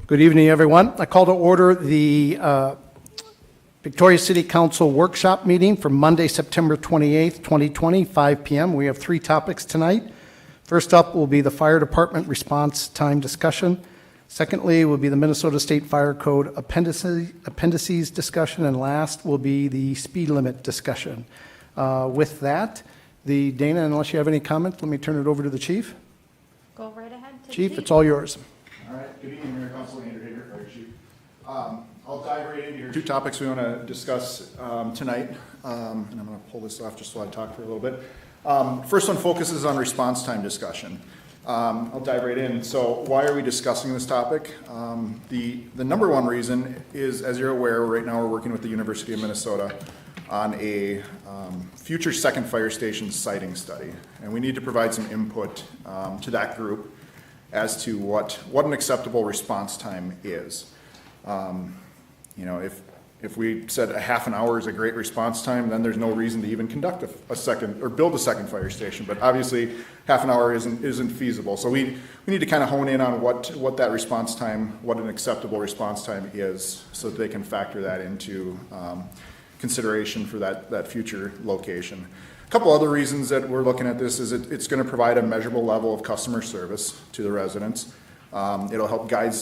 Good evening, everyone. I call to order the Victoria City Council workshop meeting for Monday, September 28th, 2020, 5 p.m. We have three topics tonight. First up will be the fire department response time discussion. Secondly will be the Minnesota State Fire Code appendices discussion. And last will be the speed limit discussion. With that, Dana, unless you have any comments, let me turn it over to the chief. Go right ahead. Chief, it's all yours. All right, good evening, Mayor, Council, Andrew Hager, Fire Chief. I'll dive right into here. Two topics we want to discuss tonight, and I'm going to pull this off just so I talk for a little bit. First one focuses on response time discussion. I'll dive right in. So why are we discussing this topic? The number one reason is, as you're aware, right now we're working with the University of Minnesota on a future second fire station siting study, and we need to provide some input to that group as to what an acceptable response time is. You know, if we said a half an hour is a great response time, then there's no reason to even conduct a second or build a second fire station. But obviously, half an hour isn't feasible. So we need to kind of hone in on what that response time, what an acceptable response time is, so that they can factor that into consideration for that future location. A couple other reasons that we're looking at this is it's going to provide a measurable level of customer service to the residents. It'll help guide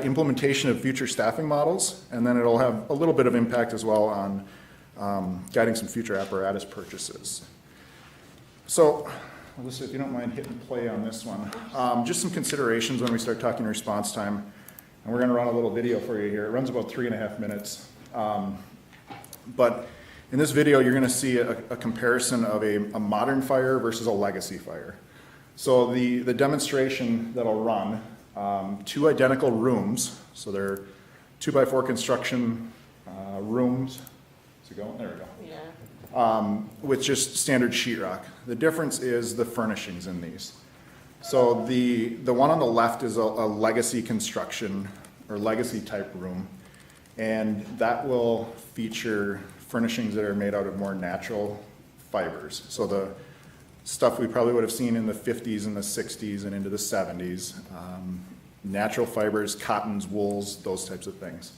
implementation of future staffing models, and then it'll have a little bit of impact as well on guiding some future apparatus purchases. So, Alyssa, if you don't mind hitting play on this one. Just some considerations when we start talking response time, and we're going to run a little video for you here. It runs about 3.5 minutes. But in this video, you're going to see a comparison of a modern fire versus a legacy fire. So the demonstration that'll run, two identical rooms, so they're 2x4 construction rooms. Is it going? There we go. Yeah. With just standard sheetrock. The difference is the furnishings in these. So the one on the left is a legacy construction or legacy type room, and that will feature furnishings that are made out of more natural fibers. So the stuff we probably would have seen in the 50s and the 60s and into the 70s, natural fibers, cottons, wools, those types of things.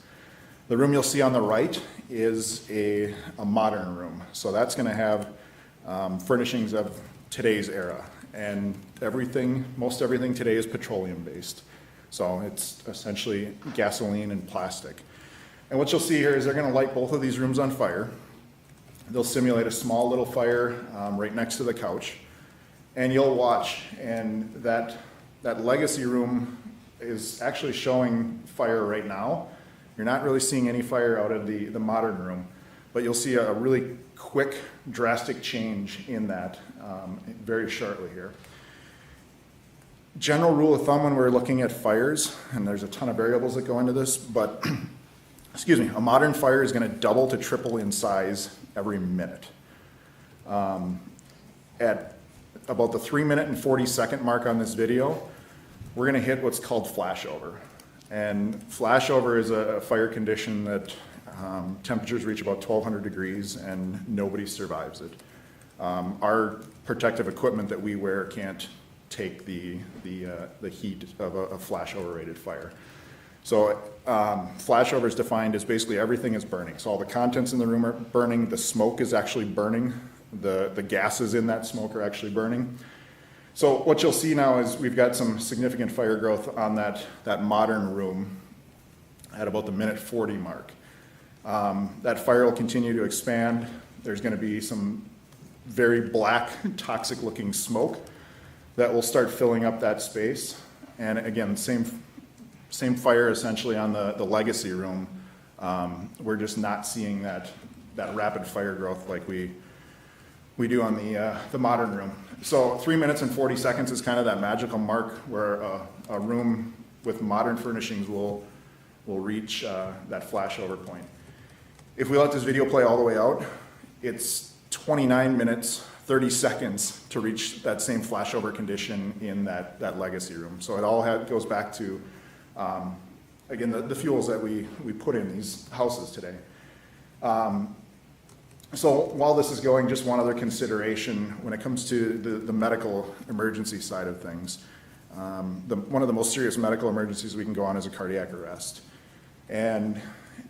The room you'll see on the right is a modern room. So that's going to have furnishings of today's era. And most everything today is petroleum based. So it's essentially gasoline and plastic. And what you'll see here is they're going to light both of these rooms on fire. They'll simulate a small little fire right next to the couch. And you'll watch, and that legacy room is actually showing fire right now. You're not really seeing any fire out of the modern room, but you'll see a really quick, drastic change in that very shortly here. General rule of thumb when we're looking at fires, and there's a ton of variables that go into this, but excuse me, a modern fire is going to double to triple in size every minute. At about the 3-minute and 40-second mark on this video, we're going to hit what's called flashover. And flashover is a fire condition that temperatures reach about 1,200 degrees and nobody survives it. Our protective equipment that we wear can't take the heat of a flashover rated fire. So flashover is defined as basically everything is burning. So all the contents in the room are burning, the smoke is actually burning, the gases in that smoke are actually burning. So what you'll see now is we've got some significant fire growth on that modern room at about the minute 40 mark. That fire will continue to expand. There's going to be some very black, toxic looking smoke that will start filling up that space. And again, same fire essentially on the legacy room. We're just not seeing that rapid fire growth like we do on the modern room. So 3 minutes and 40 seconds is kind of that magical mark where a room with modern furnishings will reach that flashover point. If we let this video play all the way out, it's 29 minutes, 30 seconds to reach that same flashover condition in that legacy room. So it all goes back to, again, the fuels that we put in these houses today. So while this is going, just one other consideration when it comes to the medical emergency side of things. One of the most serious medical emergencies we can go on is a cardiac arrest. And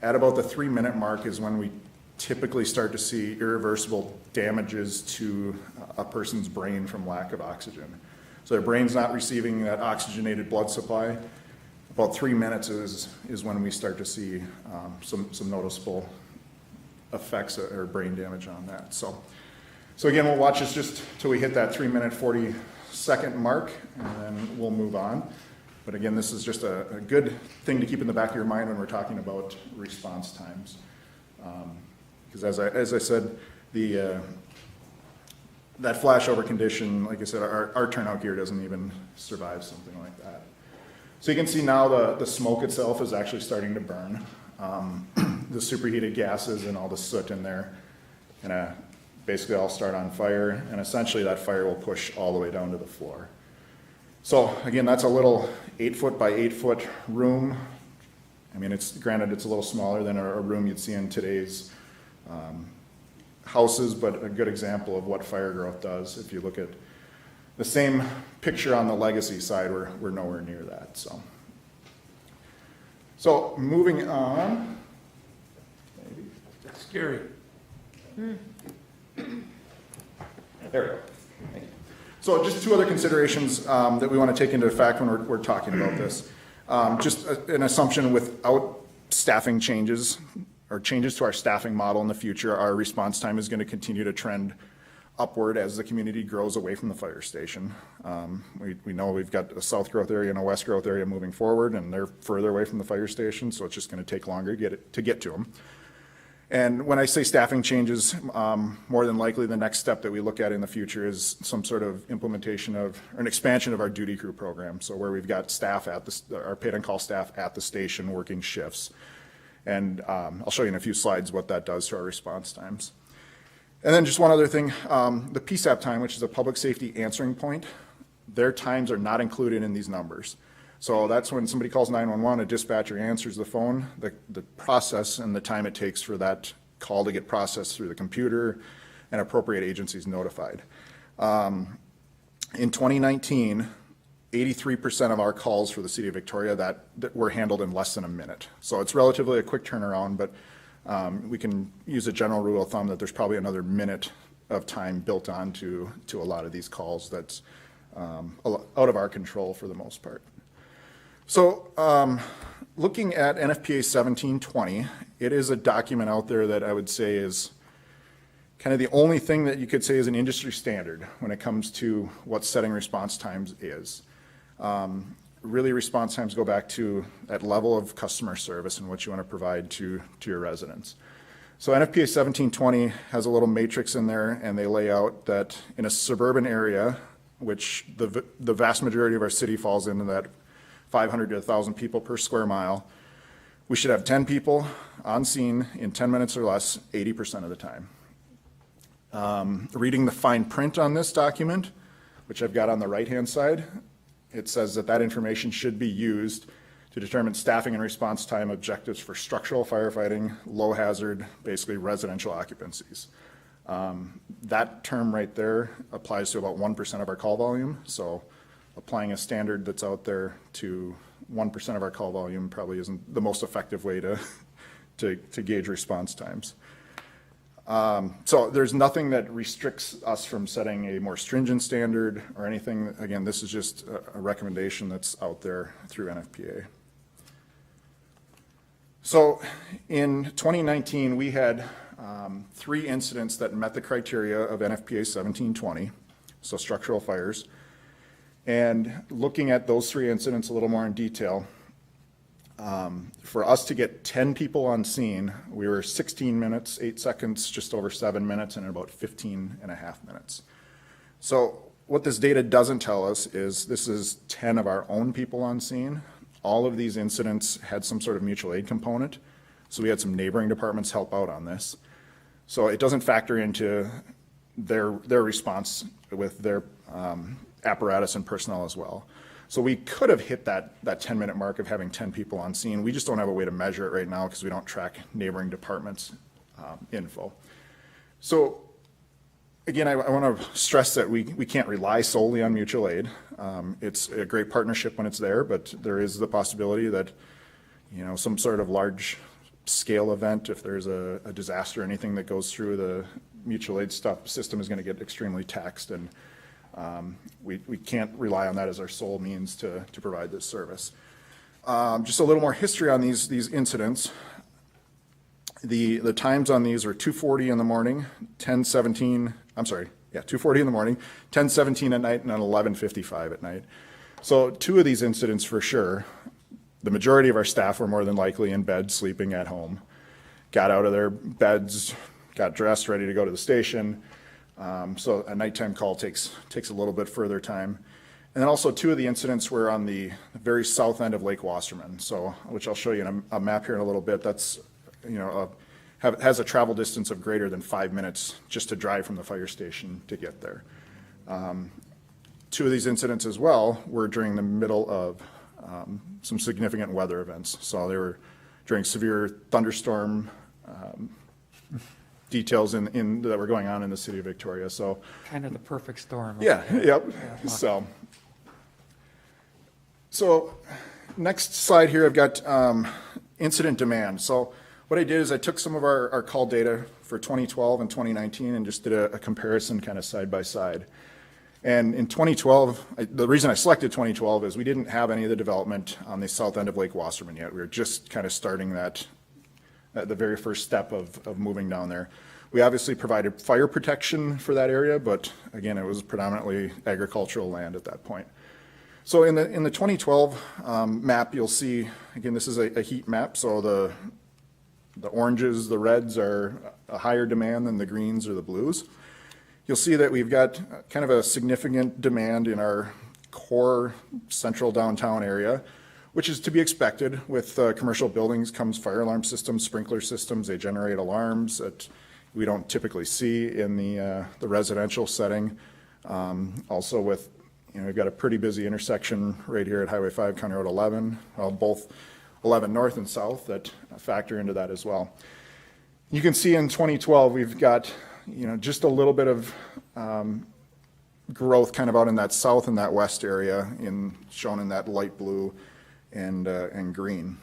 at about the 3-minute mark is when we typically start to see irreversible damages to a person's brain from lack of oxygen. So their brain's not receiving that oxygenated blood supply. About 3 minutes is when we start to see some noticeable effects or brain damage on that. So again, we'll watch this just till we hit that 3-minute 40-second mark, and then we'll move on. But again, this is just a good thing to keep in the back of your mind when we're talking about response times. Because as I said, that flashover condition, like I said, our turnout gear doesn't even survive something like that. So you can see now the smoke itself is actually starting to burn. The superheated gases and all the soot in there, and basically all start on fire, and essentially that fire will push all the way down to the floor. So again, that's a little 8-foot by 8-foot room. I mean, granted it's a little smaller than a room you'd see in today's houses, but a good example of what fire growth does. If you look at the same picture on the legacy side, we're nowhere near that. So moving on. Maybe. That's scary. There we go. Thank you. So just 2 other considerations that we want to take into effect when we're talking about this. Just an assumption without staffing changes or changes to our staffing model in the future, our response time is going to continue to trend upward as the community grows away from the fire station. We know we've got a south growth area and a west growth area moving forward, and they're further away from the fire station, so it's just going to take longer to get to them. And when I say staffing changes, more than likely the next step that we look at in the future is some sort of implementation of, or an expansion of our duty crew program. So where we've got staff our paid on call staff at the station working shifts. And I'll show you in a few slides what that does to our response times. And then just one other thing, the PSAP time, which is a public safety answering point, their times are not included in these numbers. So that's when somebody calls 911, a dispatcher answers the phone, the process and the time it takes for that call to get processed through the computer and appropriate agencies notified. In 2019, 83% of our calls for the city of Victoria that were handled in less than a minute. So it's relatively a quick turnaround, but we can use a general rule of thumb that there's probably another minute of time built onto a lot of these calls that's out of our control for the most part. So looking at NFPA 1720, it is a document out there that I would say is kind of the only thing that you could say is an industry standard when it comes to what setting response times is. Really, response times go back to that level of customer service and what you want to provide to your residents. So NFPA 1720 has a little matrix in there, and they lay out that in a suburban area, which the vast majority of our city falls into that 500 to 1,000 people per square mile, we should have 10 people on scene in 10 minutes or less 80% of the time. Reading the fine print on this document, which I've got on the right-hand side, it says that information should be used to determine staffing and response time objectives for structural firefighting, low hazard, basically residential occupancies. That term right there applies to about 1% of our call volume, so applying a standard that's out there to 1% of our call volume probably isn't the most effective way to gauge response times. So there's nothing that restricts us from setting a more stringent standard or anything. Again, this is just a recommendation that's out there through NFPA. So in 2019, we had 3 incidents that met the criteria of NFPA 1720, so structural fires. And looking at those 3 incidents a little more in detail, for us to get 10 people on scene, we were 16 minutes, 8 seconds, just over 7 minutes, and about 15 and a half minutes. So what this data doesn't tell us is this is 10 of our own people on scene. All of these incidents had some sort of mutual aid component, so we had some neighboring departments help out on this. So it doesn't factor into their response with their apparatus and personnel as well. So we could have hit that 10-minute mark of having 10 people on scene. We just don't have a way to measure it right now because we don't track neighboring departments' info. So again, I want to stress that we can't rely solely on mutual aid. It's a great partnership when it's there, but there is the possibility that, some sort of large scale event, if there's a disaster, anything that goes through the mutual aid system is going to get extremely taxed, and we can't rely on that as our sole means to provide this service. Just a little more history on these incidents. The times on these are 2:40 in the morning, 2:40 in the morning, 10:17 at night, and then 11:55 at night. So 2 of these incidents for sure, the majority of our staff were more than likely in bed, sleeping at home, got out of their beds, got dressed, ready to go to the station. So a nighttime call takes a little bit further time. And then also 2 of the incidents were on the very south end of Lake Wasserman, which I'll show you in a map here in a little bit. That's, has a travel distance of greater than 5 minutes just to drive from the fire station to get there. 2 of these incidents as well were during the middle of some significant weather events. So they were during severe thunderstorm details that were going on in the city of Victoria. So kind of the perfect storm. Yeah, yep. So next slide here, I've got incident demand. So what I did is I took some of our call data for 2012 and 2019 and just did a comparison kind of side by side. And in 2012, the reason I selected 2012 is we didn't have any of the development on the south end of Lake Wasserman yet. We were just kind of starting that, the very first step of moving down there. We obviously provided fire protection for that area, but again, it was predominantly agricultural land at that point. So in the 2012 map, you'll see, again, this is a heat map, so the oranges, the reds are a higher demand than the greens or the blues. You'll see that we've got kind of a significant demand in our core central downtown area, which is to be expected. With commercial buildings comes fire alarm systems, sprinkler systems. They generate alarms that we don't typically see in the residential setting. Also with, we've got a pretty busy intersection right here at Highway 5, County Road 11, both 11 north and south that factor into that as well. You can see in 2012, we've got, just a little bit of growth kind of out in that south and that west area shown in that light blue and green.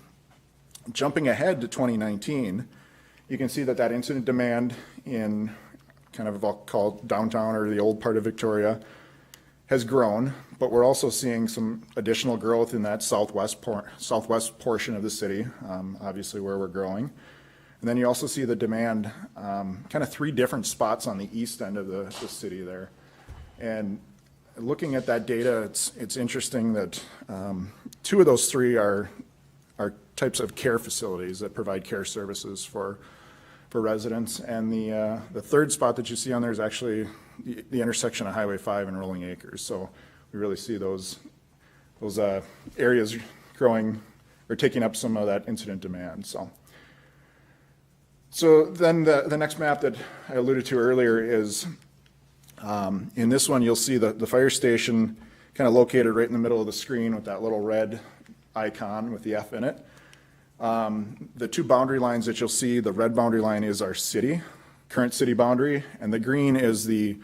Jumping ahead to 2019, you can see that incident demand in kind of, I'll call downtown or the old part of Victoria has grown, but we're also seeing some additional growth in that southwest portion of the city, obviously where we're growing. And then you also see the demand, kind of 3 different spots on the east end of the city there. And looking at that data, it's interesting that 2 of those 3 are types of care facilities that provide care services for residents. And the 3rd spot that you see on there is actually the intersection of Highway 5 and Rolling Acres. So we really see those areas growing or taking up some of that incident demand. So then the next map that I alluded to earlier is, in this one, you'll see the fire station kind of located right in the middle of the screen with that little red icon with the F in it. The 2 boundary lines that you'll see, the red boundary line is our current city boundary, and the green is the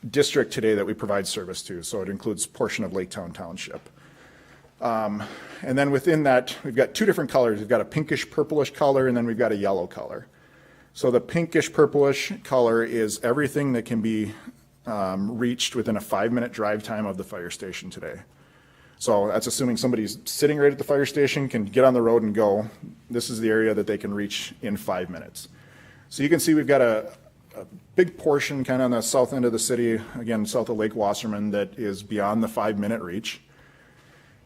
district today that we provide service to. So it includes a portion of Laketown Township. And then within that, we've got 2 different colors. We've got a pinkish purplish color, and then we've got a yellow color. So the pinkish purplish color is everything that can be reached within a 5-minute drive time of the fire station today. So that's assuming somebody's sitting right at the fire station, can get on the road and go. This is the area that they can reach in 5 minutes. So you can see we've got a big portion kind of on the south end of the city, again, south of Lake Wasserman, that is beyond the 5-minute reach.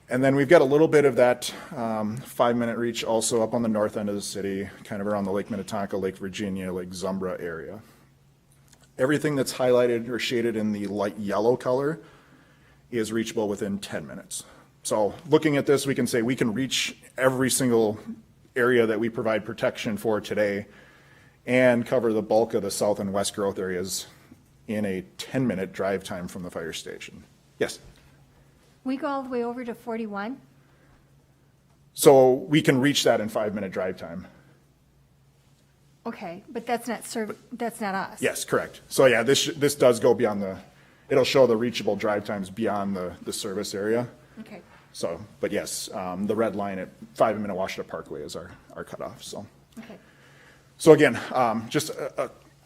And then we've got a little bit of that 5-minute reach also up on the north end of the city, kind of around the Lake Minnetonka, Lake Virginia, Lake Zumbra area. Everything that's highlighted or shaded in the light yellow color is reachable within 10 minutes. So looking at this, we can say we can reach every single area that we provide protection for today and cover the bulk of the south and west growth areas in a 10-minute drive time from the fire station. Yes? We go all the way over to 41? So we can reach that in 5-minute drive time. Okay, but that's not us. Yes, correct. So yeah, this does go beyond it'll show the reachable drive times beyond the service area. Okay. So, but yes, the red line at 5 Minnewaska Parkway is our cutoff, so. Okay. So again, just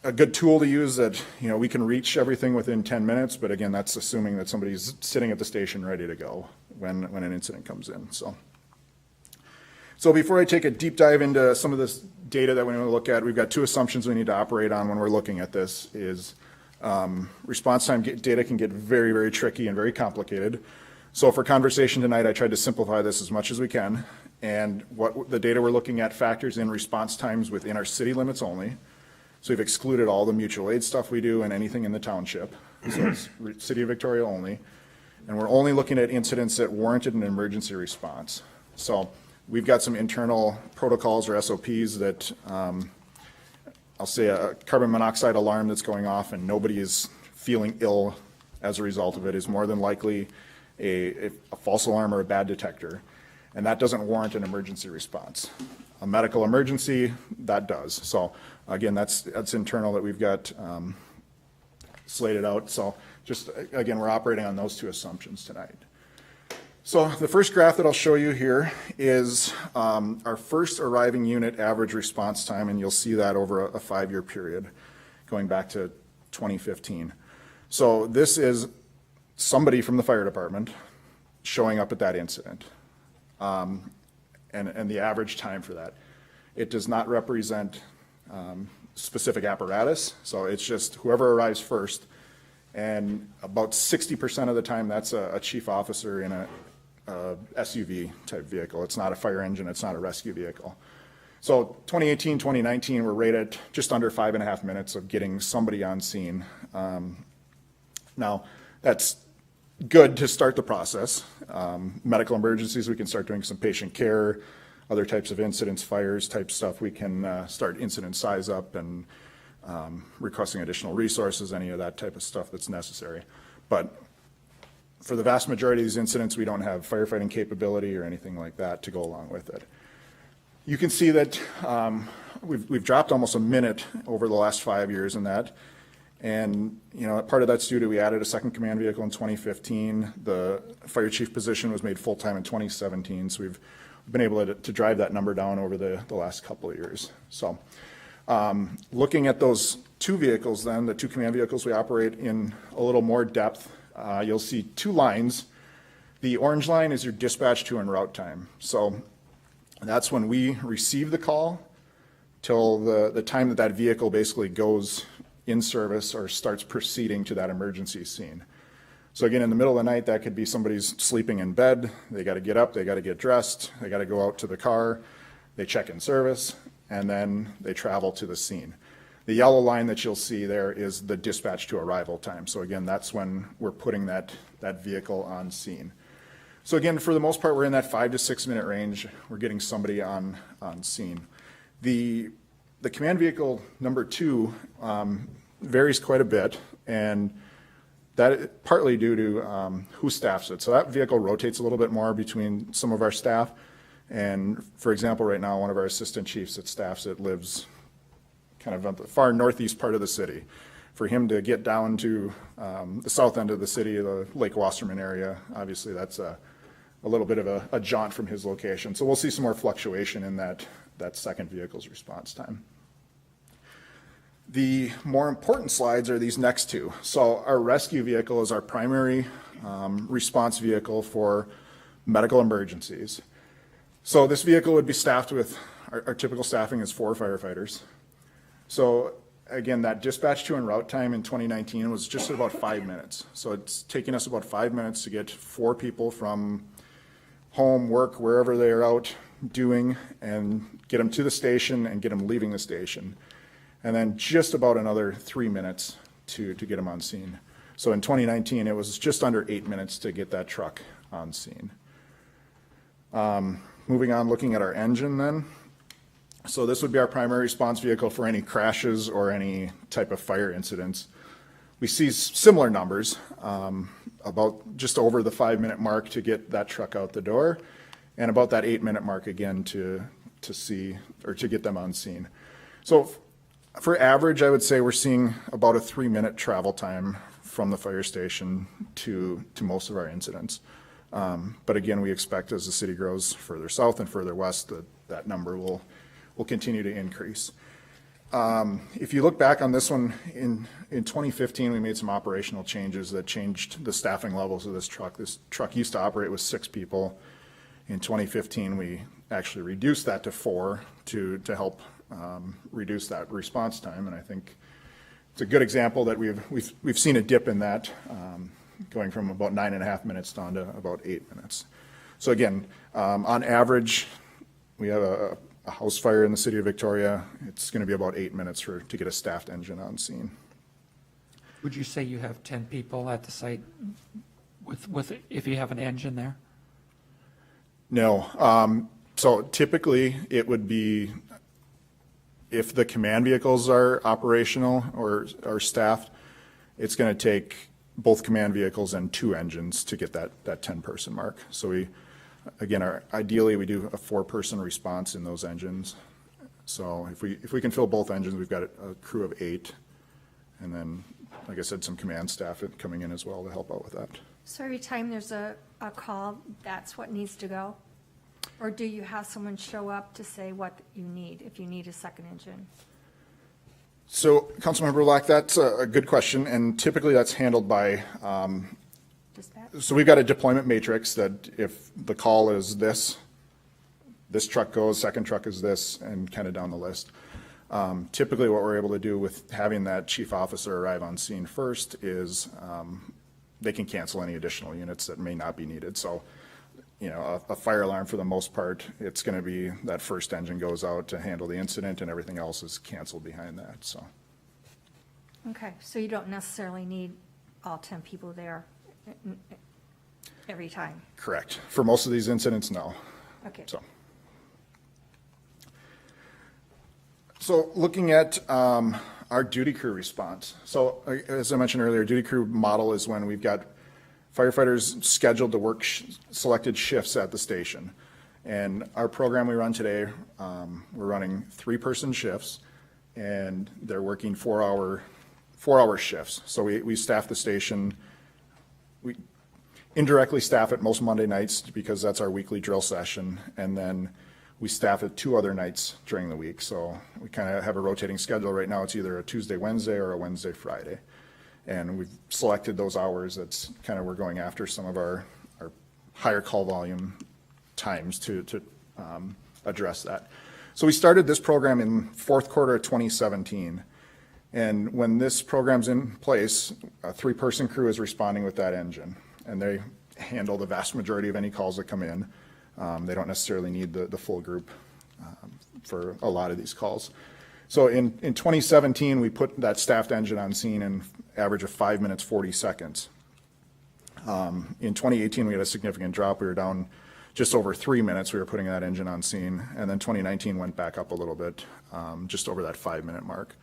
a good tool to use that, we can reach everything within 10 minutes, but again, that's assuming that somebody's sitting at the station ready to go when an incident comes in, so. So before I take a deep dive into some of this data that we want to look at, we've got two assumptions we need to operate on when we're looking at this is response time data can get very, very tricky and very complicated. So for conversation tonight, I tried to simplify this as much as we can. And what the data we're looking at factors in response times within our city limits only. So we've excluded all the mutual aid stuff we do and anything in the township. So it's City of Victoria only. And we're only looking at incidents that warranted an emergency response. So we've got some internal protocols or SOPs that I'll say a carbon monoxide alarm that's going off and nobody is feeling ill as a result of it is more than likely a false alarm or a bad detector, and that doesn't warrant an emergency response. A medical emergency, that does. So again, that's internal that we've got slated out. So just, again, we're operating on those two assumptions tonight. So the first graph that I'll show you here is our first arriving unit average response time, and you'll see that over a 5-year period going back to 2015. So this is somebody from the fire department showing up at that incident and the average time for that. It does not represent specific apparatus, so it's just whoever arrives first, and about 60% of the time that's a chief officer in a SUV type vehicle. It's not a fire engine, it's not a rescue vehicle. So 2018, 2019, we're rated just under 5.5 minutes of getting somebody on scene. Now, that's good to start the process. Medical emergencies, we can start doing some patient care, other types of incidents, fires type stuff. We can start incident size up and requesting additional resources, any of that type of stuff that's necessary. But for the vast majority of these incidents, we don't have firefighting capability or anything like that to go along with it. You can see that we've dropped almost a minute over the last 5 years in that. And, part of that's due to we added a second command vehicle in 2015. The fire chief position was made full-time in 2017. So we've been able to drive that number down over the last couple of years. So looking at those two vehicles then, the two command vehicles we operate in a little more depth, you'll see two lines. The orange line is your dispatch to en route time. So that's when we receive the call till the time that vehicle basically goes in service or starts proceeding to that emergency scene. So again, in the middle of the night, that could be somebody's sleeping in bed. They got to get up, they got to get dressed, they got to go out to the car, they check in service, and then they travel to the scene. The yellow line that you'll see there is the dispatch to arrival time. So again, that's when we're putting that vehicle on scene. So again, for the most part, we're in that 5 to 6 minute range. We're getting somebody on scene. The command vehicle number 2 varies quite a bit, and that is partly due to who staffs it. So that vehicle rotates a little bit more between some of our staff. And for example, right now, one of our assistant chiefs that staffs it lives kind of at the far northeast part of the city. For him to get down to the south end of the city, the Lake Wasserman area, obviously that's a little bit of a jaunt from his location. So we'll see some more fluctuation in that second vehicle's response time. The more important slides are these next two. So our rescue vehicle is our primary response vehicle for medical emergencies. So this vehicle would be staffed with, our typical staffing is 4 firefighters. So again, that dispatch to en route time in 2019 was just about 5 minutes. So it's taking us about 5 minutes to get 4 people from home, work, wherever they're out doing, and get them to the station and get them leaving the station. And then just about another 3 minutes to get them on scene. So in 2019, it was just under 8 minutes to get that truck on scene. Moving on, looking at our engine then. So this would be our primary response vehicle for any crashes or any type of fire incidents. We see similar numbers, about just over the 5 minute mark to get that truck out the door, and about that 8 minute mark again to see or to get them on scene. So For average, I would say we're seeing about a 3-minute travel time from the fire station to most of our incidents. But again, we expect as the city grows further south and further west that number will continue to increase. If you look back on this one, in 2015, we made some operational changes that changed the staffing levels of this truck. This truck used to operate with 6 people. In 2015, we actually reduced that to 4 to help reduce that response time. And I think it's a good example that we've seen a dip in that, going from about 9.5 minutes down to about 8 minutes. So again, on average, we have a house fire in the city of Victoria. It's going to be about 8 minutes to get a staffed engine on scene. Would you say you have 10 people at the site with if you have an engine there? No. So typically it would be if the command vehicles are operational or are staffed, it's going to take both command vehicles and 2 engines to get that 10-person mark. So we, again, ideally we do a 4-person response in those engines. So if we can fill both engines, we've got a crew of 8, and then, like I said, some command staff coming in as well to help out with that. So every time there's a call, that's what needs to go? Or do you have someone show up to say what you need, if you need a second engine? So, Councilmember Black, that's a good question, and typically that's handled by, Dispatch? so we've got a deployment matrix that if the call is this truck goes, second truck is this, and kind of down the list. Typically what we're able to do with having that chief officer arrive on scene first is they can cancel any additional units that may not be needed. So, you know, a fire alarm for the most part, it's going to be that first engine goes out to handle the incident and everything else is canceled behind that, so. Okay, so you don't necessarily need all 10 people there every time? Correct. For most of these incidents, no. Okay. So looking at our duty crew response. So as I mentioned earlier, duty crew model is when we've got firefighters scheduled to work selected shifts at the station. And our program we run today, we're running 3-person shifts, and they're working 4-hour shifts. So we staff the station. We indirectly staff it most Monday nights because that's our weekly drill session, and then we staff it 2 other nights during the week. So we kind of have a rotating schedule. Right now it's either a Tuesday, Wednesday, or a Wednesday, Friday. And we've selected those hours. That's kind of, we're going after some of our higher call volume times to address that. So we started this program in 4th quarter of 2017. And when this program's in place, a 3-person crew is responding with that engine. And they handle the vast majority of any calls that come in. They don't necessarily need the full group for a lot of these calls. So in 2017, we put that staffed engine on scene in average of 5 minutes, 40 seconds. In 2018, we had a significant drop. We were down just over 3 minutes. We were putting that engine on scene. And then 2019 went back up a little bit, just over that 5-minute mark.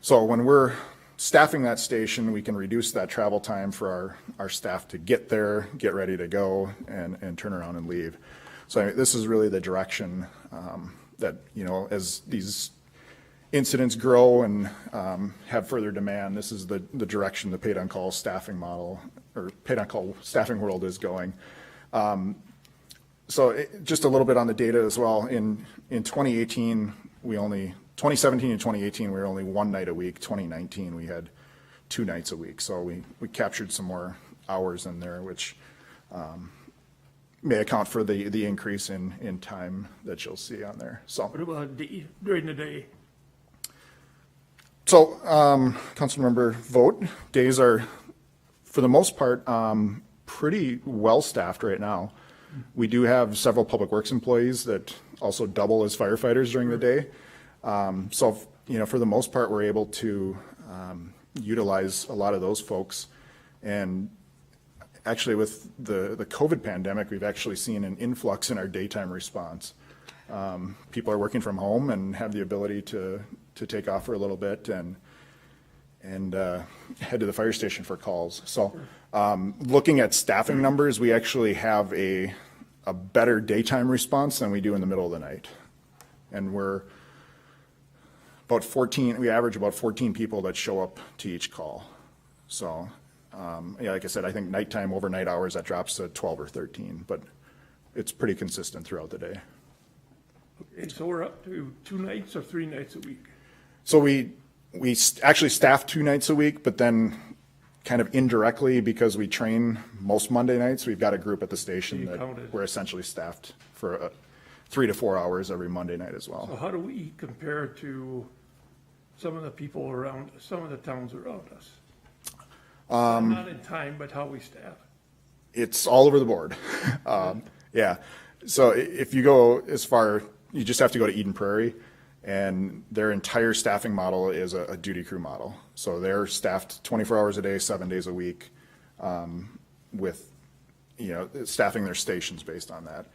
So when we're staffing that station, we can reduce that travel time for our staff to get there, get ready to go, and turn around and leave. So I mean, this is really the direction that, you know, as these incidents grow and have further demand, this is the direction the paid-on-call staffing model or paid-on-call staffing world is going. So just a little bit on the data as well. In 2017 and 2018, we were only 1 night a week. 2019, we had 2 nights a week. So we captured some more hours in there, which may account for the increase in time that you'll see on there. So What about during the day? So, Councilmember Vogt, days are, for the most part, pretty well staffed right now. We do have several public works employees that also double as firefighters during the day. So, you know, for the most part, we're able to utilize a lot of those folks. And actually, with the COVID pandemic, we've actually seen an influx in our daytime response. People are working from home and have the ability to take off for a little bit and head to the fire station for calls. So looking at staffing numbers, we actually have a better daytime response than we do in the middle of the night. And we're about 14, we average about 14 people that show up to each call. So, yeah, like I said, I think nighttime, overnight hours, that drops to 12 or 13, but it's pretty consistent throughout the day. And so we're up to 2 nights or 3 nights a week? So we actually staff 2 nights a week, but then kind of indirectly, because we train most Monday nights, we've got a group at the station You that counted. we're essentially staffed for 3 to 4 hours every Monday night as So well. how do we compare to some of the people around, some of the towns around us? Not in time, but how we staff. It's all over the board. Yeah. So if you go as far, you just have to go to Eden Prairie, and their entire staffing model is a duty crew model. So they're staffed 24 hours a day, 7 days a week, with, staffing their stations based on that.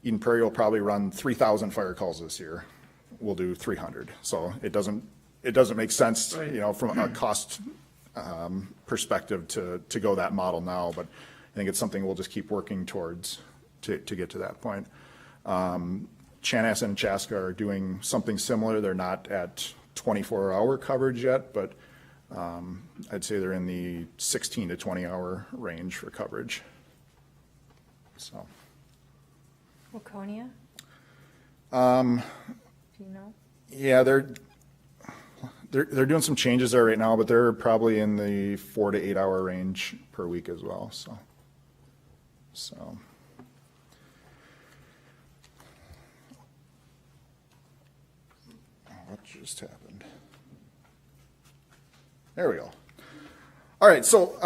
Eden Prairie will probably run 3,000 fire calls this year. We'll do 300. So it doesn't make sense, Right. From a cost perspective to go that model now, but I think it's something we'll just keep working towards to get to that point. Chanhassen and Chaska are doing something similar. They're not at 24-hour coverage yet, but I'd say they're in the 16 to 20-hour range for coverage. So, Waconia? Do you know? yeah, they're doing some changes there right now, but they're probably in the 4 to 8 hour range per week as well. So. What just happened? There we go. All right, so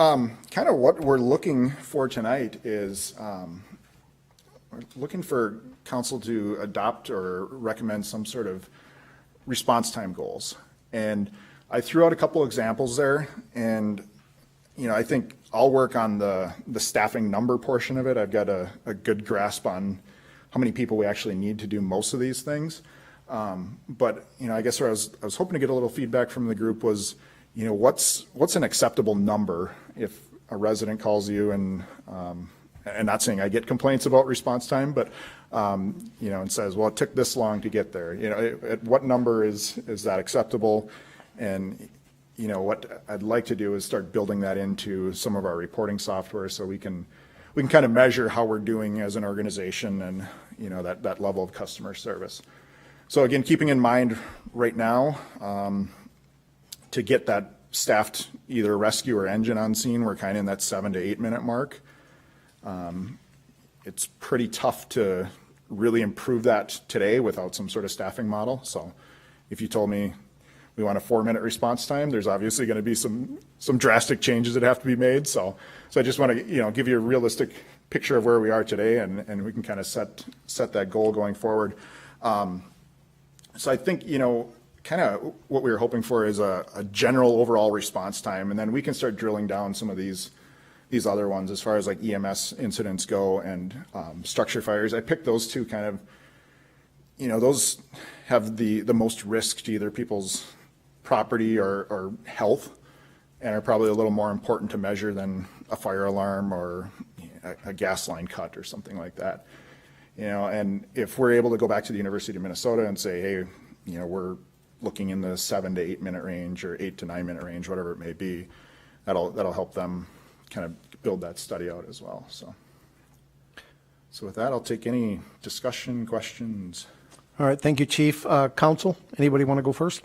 kind of what we're looking for tonight is we're looking for council to adopt or recommend some sort of response time goals. And I threw out a couple examples there, and I think I'll work on the staffing number portion of it. I've got a good grasp on how many people we actually need to do most of these things. But I guess where I was hoping to get a little feedback from the group was, what's an acceptable number if a resident calls you and not saying I get complaints about response time, but and says, well, it took this long to get there. At what number is that acceptable? And what I'd like to do is start building that into some of our reporting software so we can kind of measure how we're doing as an organization and that level of customer service. So again, keeping in mind right now, to get that staffed either rescue or engine on scene, we're kind of in that 7 to 8 minute mark. It's pretty tough to really improve that today without some sort of staffing model. So if you told me we want a 4-minute response time, there's obviously going to be some drastic changes that have to be made. So I just want to give you a realistic picture of where we are today, and we can kind of set that goal going forward. So I think, kind of what we were hoping for is a general overall response time, and then we can start drilling down some of these other ones as far as like EMS incidents go and structure fires. I picked those two kind of, those have the most risk to either people's property or health, and are probably a little more important to measure than a fire alarm or a gas line cut or something like that. And if we're able to go back to the University of Minnesota and say, hey, we're looking in the 7 to 8 minute range or 8 to 9 minute range, whatever it may be, that'll help them kind of build that study out as well. So with that, I'll take any discussion, questions. All right, thank you, Chief. Council, anybody want to go first?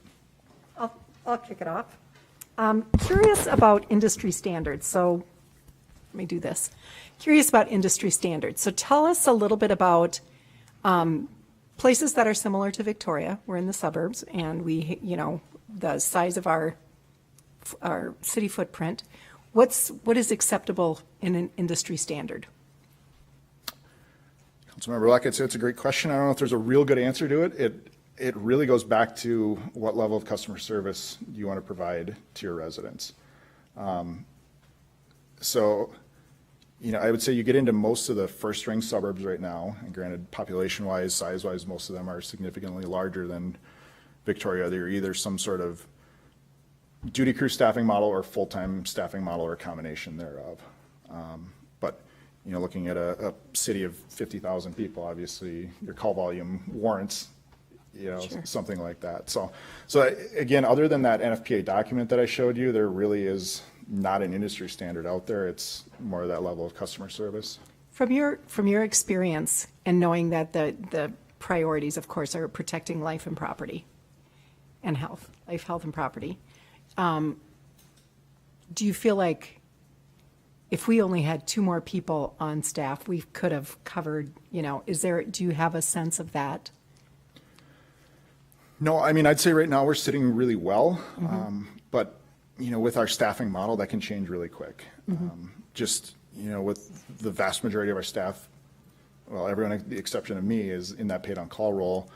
I'll kick it off. Curious about industry standards. So let me do this. Curious about industry standards. So tell us a little bit about places that are similar to Victoria. We're in the suburbs, and we, the size of our city footprint. What is acceptable in an industry standard? Councilmember Luck, it's a great question. I don't know if there's a real good answer to it. It really goes back to what level of customer service you want to provide to your residents. So, I would say you get into most of the first ring suburbs right now, and granted, population-wise, size-wise, most of them are significantly larger than Victoria. They're either some sort of duty crew staffing model or full-time staffing model or a combination thereof. But looking at a city of 50,000 people, obviously your call volume warrants Sure. something like that. So again, other than that NFPA document that I showed you, there really is not an industry standard out there. It's more that level of customer service. From your experience and knowing that the priorities, of course, are protecting life and property and life, health, and property, do you feel like if we only had 2 more people on staff, we could have covered, do you have a sense of that? No, I mean, I'd say right now we're sitting really well, but, with our staffing model, that can change really quick. Just, with the vast majority of our staff, well, everyone, with the exception of me, is in that paid-on-call role.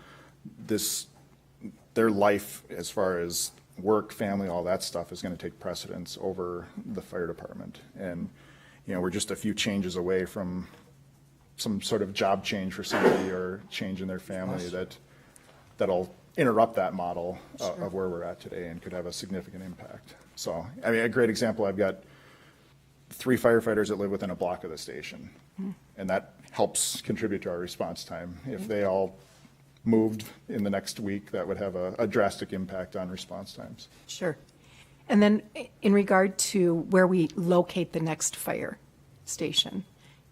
Their life, as far as work, family, all that stuff, is going to take precedence over the fire department. And, we're just a few changes away from some sort of job change for somebody or change in their family that'll interrupt that model of where we're at today and could have a significant impact. So, I mean, a great example, I've got 3 firefighters that live within a block of the station, and that helps contribute to our response time. If they all moved in the next week, that would have a drastic impact on response times. Sure. And then in regard to where we locate the next fire station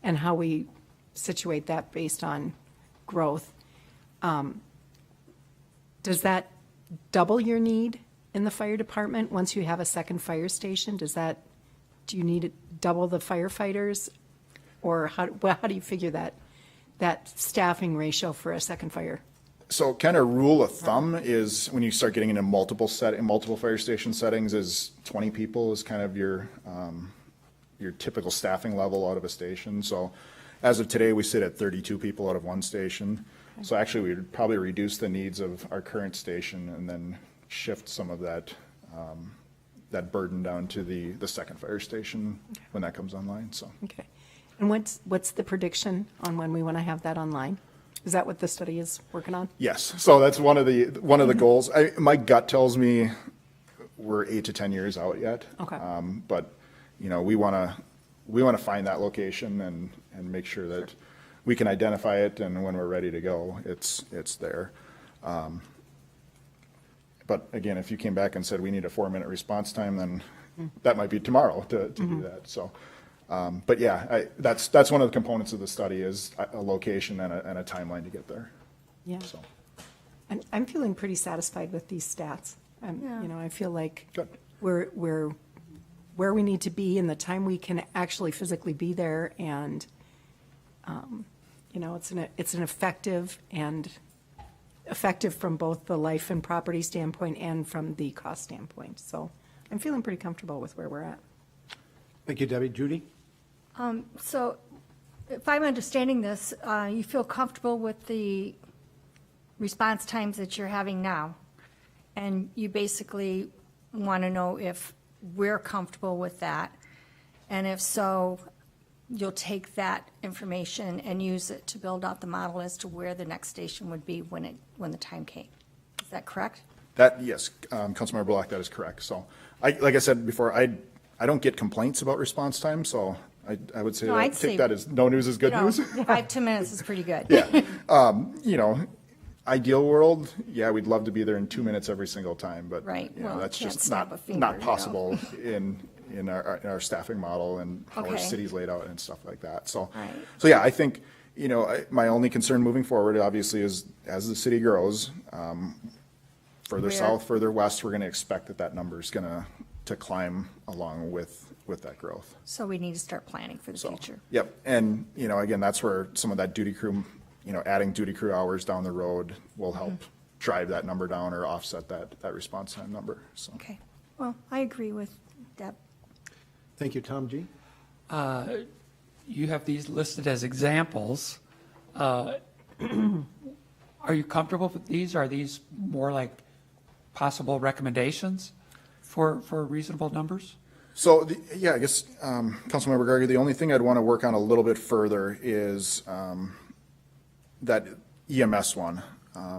and how we situate that based on growth, does that double your need in the fire department once you have a second fire station? Do you need to double the firefighters? Or how do you figure that staffing ratio for a second fire? So kind of rule of thumb is when you start getting into multiple fire station settings is 20 people is kind of your typical staffing level out of a station. So as of today, we sit at 32 people out of one station. Okay. So actually we'd probably reduce the needs of our current station and then shift some of that burden down to the second fire station when that comes online. So. Okay. And what's the prediction on when we want to have that online? Is that what the study is working on? Yes. So that's one of the goals. My gut tells me we're 8 to 10 years out yet. Okay. But we want to find that location and make sure that we can identify it, and when we're ready to go, it's there. But again, if you came back and said we need a 4-minute response time, then that might be tomorrow to do that. So. But yeah, that's one of the components of the study is a location and a timeline to get there. Yeah. So. I'm feeling pretty satisfied with these stats. I feel like Good. we're where we need to be in the time we can actually physically be there, and it's an effective from both the life and property standpoint and from the cost standpoint. So I'm feeling pretty comfortable with where we're at. Thank you, Debbie. Judy? So if I'm understanding this, you feel comfortable with the response times that you're having now, and you basically want to know if we're comfortable with that, and if so, you'll take that information and use it to build out the model as to where the next station would be when the time came. Is that correct? Yes, Councilmember Bullock, that is correct. So like I said before, I don't get complaints about response time, so I would say No, I'd say, take that as no news is good news. 5-10 minutes is pretty good. Yeah. Ideal world, yeah, we'd love to be there in 2 minutes every single time, but Right. Well, that's can't just snap a not finger, possible in our staffing model and how our Okay. city's laid out and stuff like that. So, Right. so yeah, I think my only concern moving forward, obviously, is as the city grows, further Where- south, further west, we're going to expect that number is going to climb along with that growth. So we need to start planning for the So, future. Yep, and, again, that's where some of that duty crew, adding duty crew hours down the road will help drive that number down or offset that response time number, so. Okay. Well, I agree with Deb. Thank you, Tom G. You have these listed as examples. Are you comfortable with these? Are these more like possible recommendations for reasonable numbers? So, I guess, Councilmember Geiger, the only thing I'd want to work on a little bit further is that EMS one.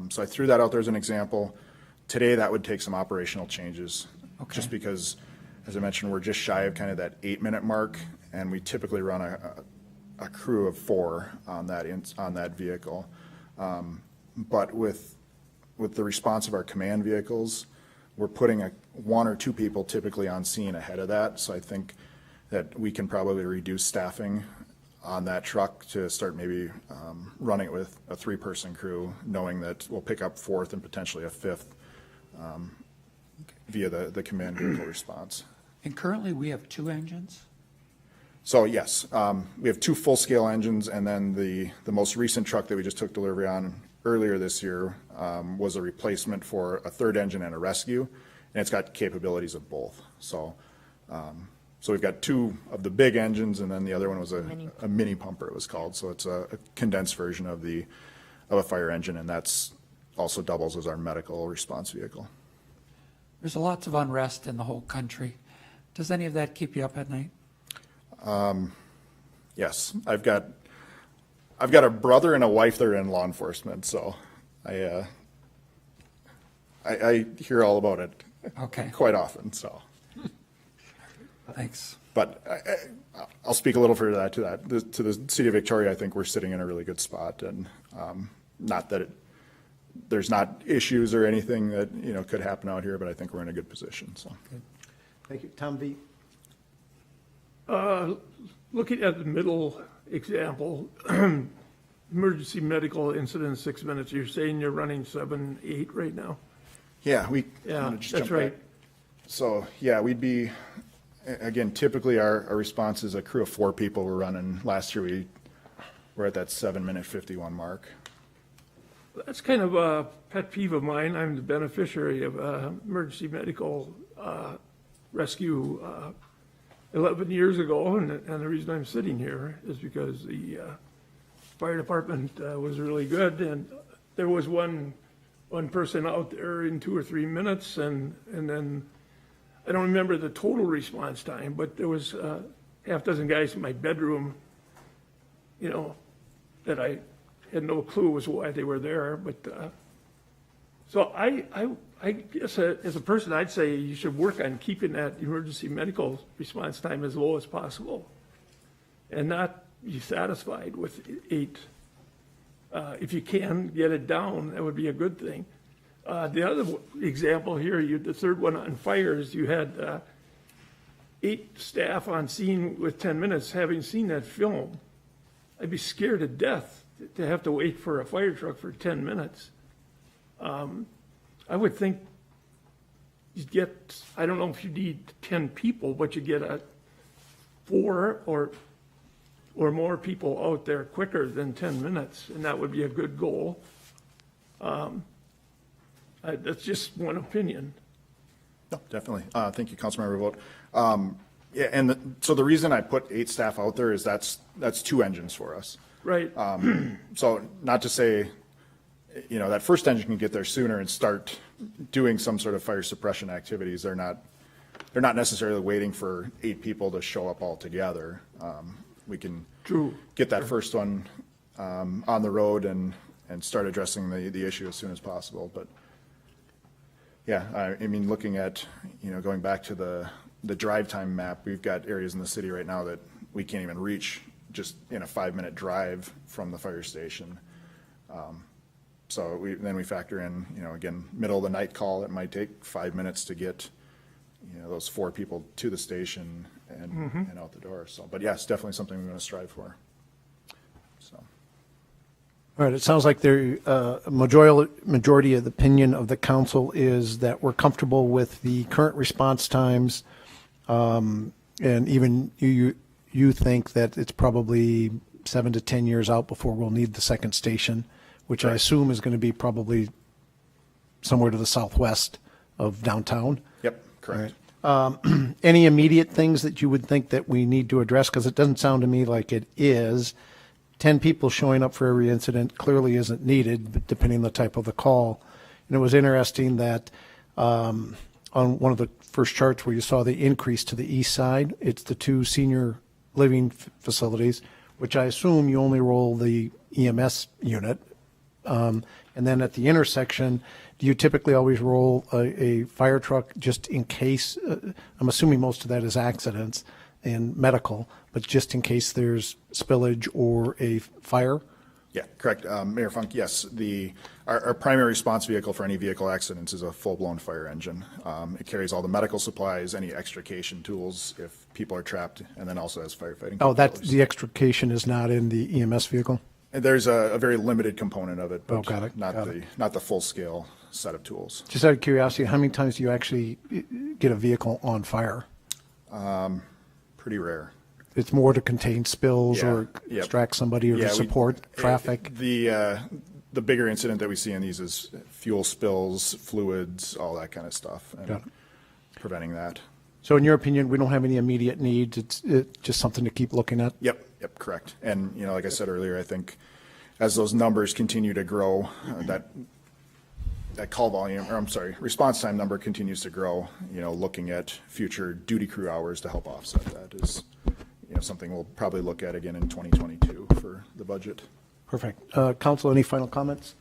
So I threw that out there as an example. Today, that would take some operational changes. Okay. Just because, as I mentioned, we're just shy of kind of that 8-minute mark, and we typically run a crew of 4 on that vehicle. But with with the response of our command vehicles, we're putting one or two people typically on scene ahead of that. So I think that we can probably reduce staffing on that truck to start maybe running it with a 3-person crew, knowing that we'll pick up 4th and potentially a 5th via the command vehicle response. And currently, we have 2 engines? So yes, we have 2 full-scale engines, and then the most recent truck that we just took delivery on earlier this year was a replacement for a 3rd engine and a rescue, and it's got capabilities of both. So we've got 2 of the big engines, and then the other one was a mini pumper, it was called. So it's a condensed version of a fire engine, and that's also doubles as our medical response vehicle. There's lots of unrest in the whole country. Does any of that keep you up at night? Yes, I've got a brother and a wife that are in law enforcement, so I hear all about it Okay, quite often. So, thanks. but I'll speak a little further to that. To the city of Victoria, I think we're sitting in a really good spot, and not that there's not issues or anything that could happen out here, but I think we're in a good position. So, Thank you. Tom V. Looking at the middle example, emergency medical incident 6 minutes, you're saying you're running 7, 8 right now? yeah, I'm Yeah, gonna just that's jump right. back. So yeah, we'd be again. Typically, our response is a crew of 4 people. We're running. Last year, we were at that 7-minute 51 mark. That's kind of a pet peeve of mine. I'm the beneficiary of emergency medical rescue 11 years ago, and the reason I'm sitting here is because the fire department was really good, and there was one person out there in 2 or 3 minutes, and then I don't remember the total response time, but there was half dozen guys in my bedroom, that I had no clue was why they were there. But so I guess as a person, I'd say you should work on keeping that emergency medical response time as low as possible, and not be satisfied with 8. If you can get it down, that would be a good thing. The other example here, the third one on fires, you had 8 staff on scene with 10 minutes. Having seen that film, I'd be scared to death to have to wait for a fire truck for 10 minutes. I would think you'd get, I don't know if you need 10 people, but you get 4 or more people out there quicker than 10 minutes, and that would be a good goal. That's just one opinion. No, definitely. Thank you, Councilmember Vogt. Yeah, and so the reason I put 8 staff out there is that's 2 engines for us. Right. So not to say, that first engine can get there sooner and start doing some sort of fire suppression activities. They're not necessarily waiting for 8 people to show up all together. We can True. get that first one on the road and start addressing the issue as soon as possible. But yeah, I mean, looking at, going back to the drive time map, we've got areas in the city right now that we can't even reach just in a 5-minute drive from the fire station. So then we factor in, again, middle of the night call, it might take 5 minutes to get, those 4 people to the station and out the door. So, but yes, definitely something we're going to strive for. So. All right, it sounds like the majority of the opinion of the council is that we're comfortable with the current response times, and even you think that it's probably 7 to 10 years out before we'll need the second station, which I assume is going to be probably somewhere to the southwest of downtown. Yep, correct. Any immediate things that you would think that we need to address? Because it doesn't sound to me like it is. 10 people showing up for every incident clearly isn't needed, depending on the type of the call. And it was interesting that on one of the first charts where you saw the increase to the east side, it's the 2 senior living facilities, which I assume you only roll the EMS unit. And then at the intersection, do you typically always roll a fire truck just in case? I'm assuming most of that is accidents and medical, but just in case there's spillage or a fire? Yeah, correct. Mayor Funk, yes, our primary response vehicle for any vehicle accidents is a full-blown fire engine. It carries all the medical supplies, any extrication tools if people are trapped, and then also has firefighting. Oh, that's, capabilities. the extrication is not in the EMS vehicle? And there's a very limited component of it, Oh, but got it, got it. not the full-scale set of tools. Just out of curiosity, how many times do you actually get a vehicle on fire? Pretty rare. It's more to contain spills Yeah, or yep. extract somebody or Yeah, to we- support traffic? The bigger incident that we see in these is fuel spills, fluids, all that kind of stuff, Got and it. preventing that. So in your opinion, we don't have any immediate needs, it's just something to keep looking at? Yep, correct. And, like I said earlier, I think as those numbers continue to grow, that call volume, or I'm sorry, response time number continues to grow, looking at future duty crew hours to help offset that is, something we'll probably look at again in 2022 for the budget. Perfect. Council, any final comments?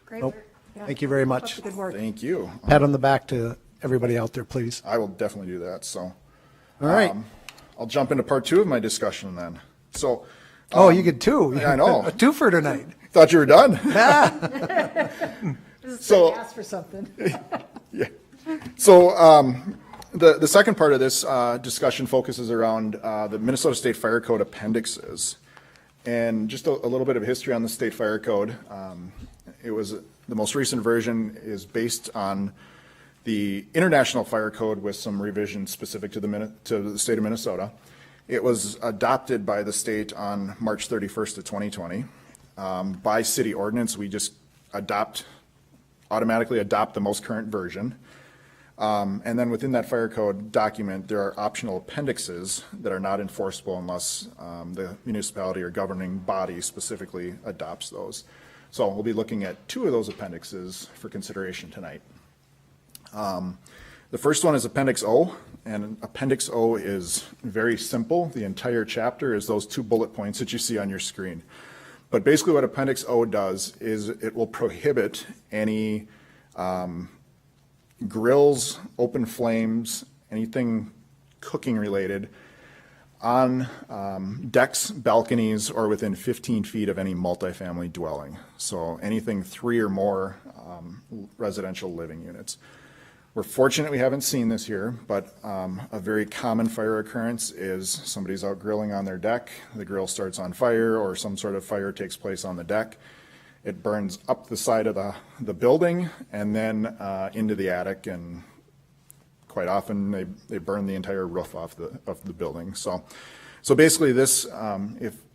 Great Nope. work. Yeah. Thank you very Keep up much. the Good work. Thank you. Pat on the back to everybody out there, please. I will definitely do that, so. All right. I'll jump into part 2 of my discussion then. So, Oh, you get two. I know. A twofer tonight. thought you were done. So- Ask for something. Yeah. So the second part of this discussion focuses around the Minnesota State Fire Code Appendixes. And just a little bit of history on the State Fire Code. The most recent version is based on the International Fire Code with some revisions specific to the state of Minnesota. It was adopted by the state on March 31st of 2020. By city ordinance, we just automatically adopt the most current version. And then within that fire code document, there are optional appendixes that are not enforceable unless the municipality or governing body specifically adopts those. So we'll be looking at 2 of those appendixes for consideration tonight. The first one is Appendix O, and Appendix O is very simple. The entire chapter is those 2 bullet points that you see on your screen. But basically what Appendix O does is it will prohibit any grills, open flames, anything cooking related on decks, balconies, or within 15 feet of any multifamily dwelling. So anything 3 or more residential living units. We're fortunate we haven't seen this here, but a very common fire occurrence is somebody's out grilling on their deck, the grill starts on fire, or some sort of fire takes place on the deck. It burns up the side of the building and then into the attic, and quite often they burn the entire roof off the building. So basically this,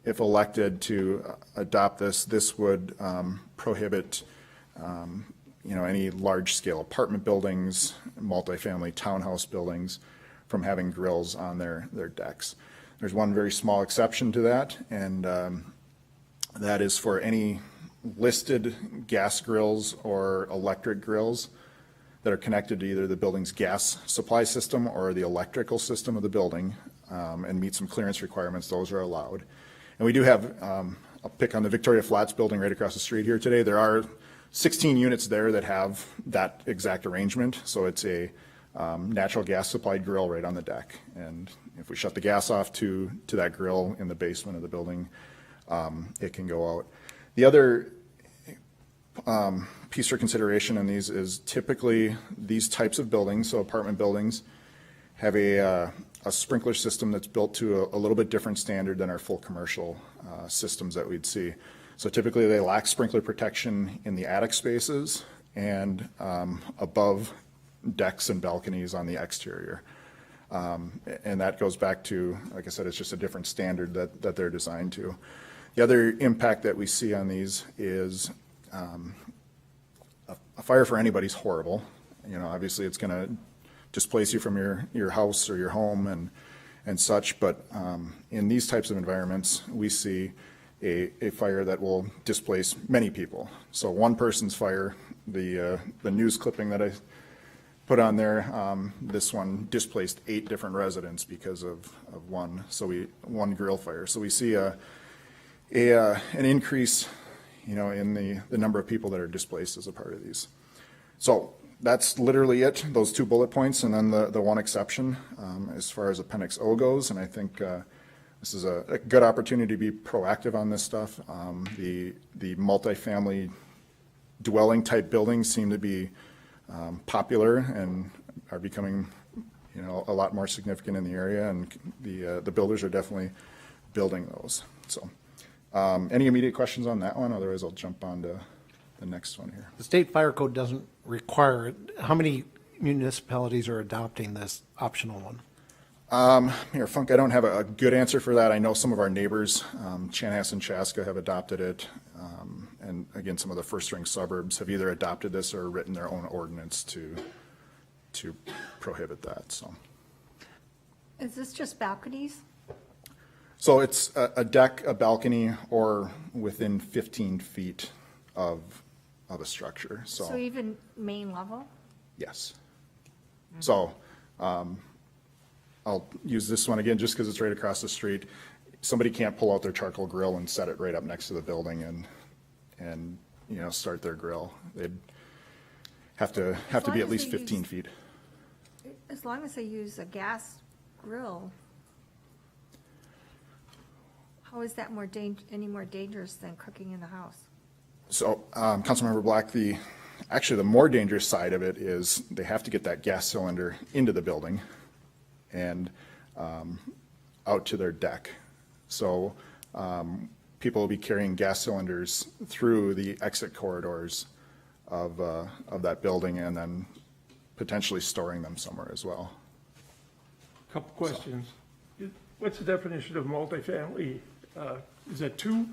if elected to adopt this would prohibit any large-scale apartment buildings, multifamily townhouse buildings from having grills on their decks. There's one very small exception to that, and that is for any listed gas grills or electric grills that are connected to either the building's gas supply system or the electrical system of the building and meet some clearance requirements. Those are allowed. And we do have, I'll pick on the Victoria Flats building right across the street here today. There are 16 units there that have that exact arrangement. So it's a natural gas supplied grill right on the deck. And if we shut the gas off to that grill in the basement of the building, it can go out. The other piece for consideration in these is typically these types of buildings, so apartment buildings, have a sprinkler system that's built to a little bit different standard than our full commercial systems that we'd see. So typically they lack sprinkler protection in the attic spaces and above decks and balconies on the exterior. And that goes back to, like I said, it's just a different standard that they're designed to. The other impact that we see on these is a fire for anybody's horrible. Obviously it's going to displace you from your house or your home and such, but in these types of environments, we see a fire that will displace many people. So one person's fire, the news clipping that I put on there, this one displaced 8 different residents because of one grill fire. So we see an increase, in the number of people that are displaced as a part of these. So that's literally it, those 2 bullet points, and then the one exception as far as Appendix O goes, and I think the this is a good opportunity to be proactive on this stuff. The multifamily dwelling type buildings seem to be popular and are becoming, you know, a lot more significant in the area, and the builders are definitely building those. So, any immediate questions on that one? Otherwise, I'll jump on to the next one here. The state fire code doesn't require it. How many municipalities are adopting this optional one? Mayor Funk, I don't have a good answer for that. I know some of our neighbors, Chanhassen, Chaska, have adopted it. And again, some of the first-ring suburbs have either adopted this or written their own ordinance to prohibit that, so. Is this just balconies? So it's a deck, a balcony, or within 15 feet of a structure, So so, even main level? yes. So, I'll use this one again, just because it's right across the street. Somebody can't pull out their charcoal grill and set it right up next to the building and, you know, start their grill. They'd have to be at least 15 feet. As long as they use a gas grill, how is that any more dangerous than cooking in the house? So, Councilmember Black, actually the more dangerous side of it is they have to get that gas cylinder into the building and out to their deck. So people will be carrying gas cylinders through the exit corridors of that building and then potentially storing them somewhere as well. Couple questions. What's the definition of multifamily? Is that two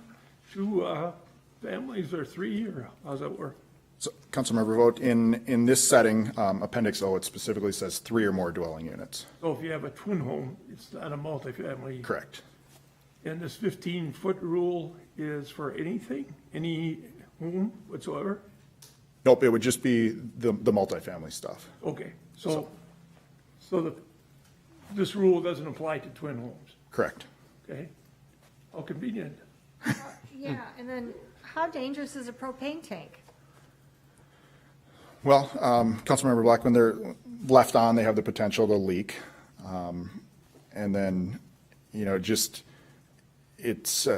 families or three, or how's that work? So, Councilmember Vogt, in this setting, Appendix O, it specifically says 3 or more dwelling units. So if you have a twin home, it's not a multifamily. Correct. And this 15-foot rule is for anything, any home whatsoever? Nope, it would just be the multifamily stuff. Okay, so this rule doesn't apply to twin homes, Correct. okay? How convenient. Yeah, and then how dangerous is a propane tank? Well, Councilmember Black, when they're left on, they have the potential to leak. And then, you know, it's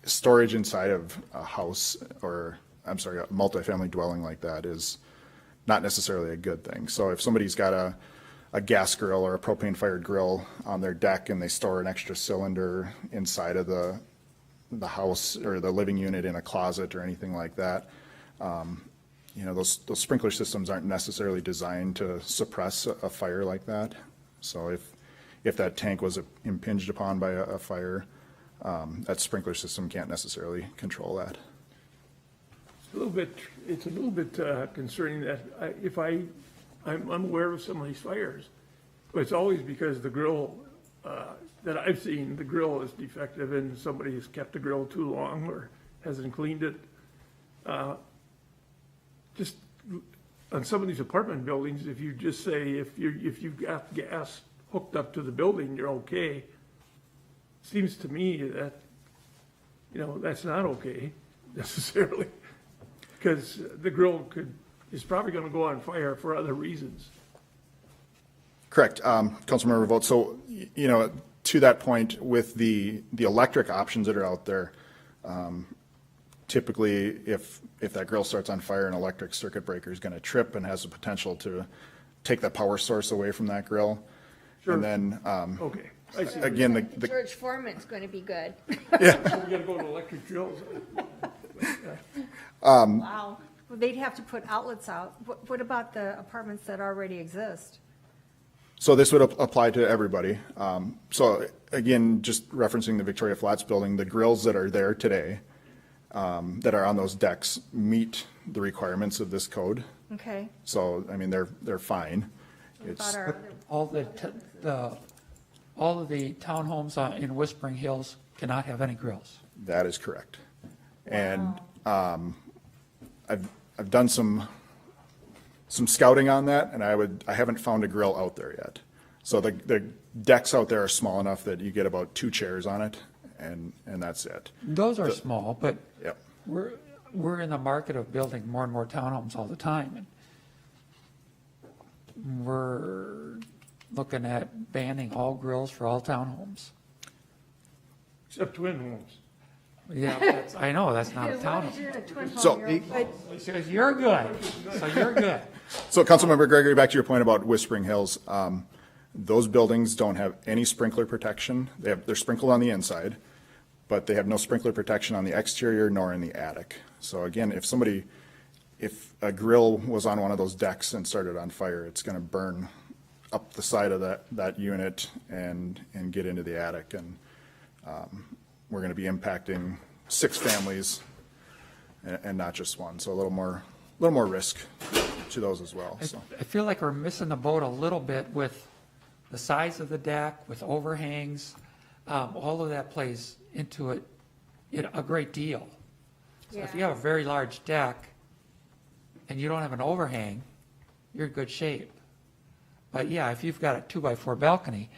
storage inside of a house or, I'm sorry, a multifamily dwelling like that is not necessarily a good thing. So if somebody's got a gas grill or a propane-fired grill on their deck and they store an extra cylinder inside of the house or the living unit in a closet or anything like that, you know, those sprinkler systems aren't necessarily designed to suppress a fire like that. So if that tank was impinged upon by a fire, that sprinkler system can't necessarily control that. It's a little bit concerning that I'm aware of some of these fires, but it's always because the grill that I've seen, the grill is defective and somebody has kept the grill too long or hasn't cleaned it. Just on some of these apartment buildings, if you just say, if you've got gas hooked up to the building, you're okay. Seems to me that, you know, that's not okay necessarily, because the grill is probably going to go on fire for other reasons. Correct, Councilmember Vogt. So, you know, to that point, with the electric options that are out there, typically, if that grill starts on fire, an electric circuit breaker is going to trip and has the potential to take that power source away from that grill. Sure. And then, Okay, I see. again, the George Foreman's going to be good. So we got to go to electric drills. Wow. Well, they'd have to put outlets out. What about the apartments that already exist? so this would apply to everybody. So again, just referencing the Victoria Flats building, the grills that are there today, that are on those decks meet the requirements of this code. Okay. So, I mean, they're fine. What It's, about our other? All of the townhomes in Whispering Hills cannot have any grills. that is correct. And, I've done some scouting on that, and I haven't found a grill out there yet. So the decks out there are small enough that you get about 2 chairs on it, and that's it. Those are small, but Yep. we're in the market of building more and more townhomes all the time. And we're looking at banning all grills for all townhomes. except twin homes. Yeah, I know, that's not a town. You're in a twin home, So- you're- So you're good, so you're good. So Councilmember Gregory, back to your point about Whispering Hills, those buildings don't have any sprinkler protection. They're sprinkled on the inside, but they have no sprinkler protection on the exterior nor in the attic. So again, if a grill was on one of those decks and started on fire, it's gonna burn up the side of that unit and get into the attic. And we're gonna be impacting 6 families and not just one. So a little more risk to those as well, so. I feel like we're missing the boat a little bit with the size of the deck, with overhangs. All of that plays into it a great deal. So if you have a very large deck and you don't have an overhang, you're in good shape. But yeah, if you've got a 2x4 balcony,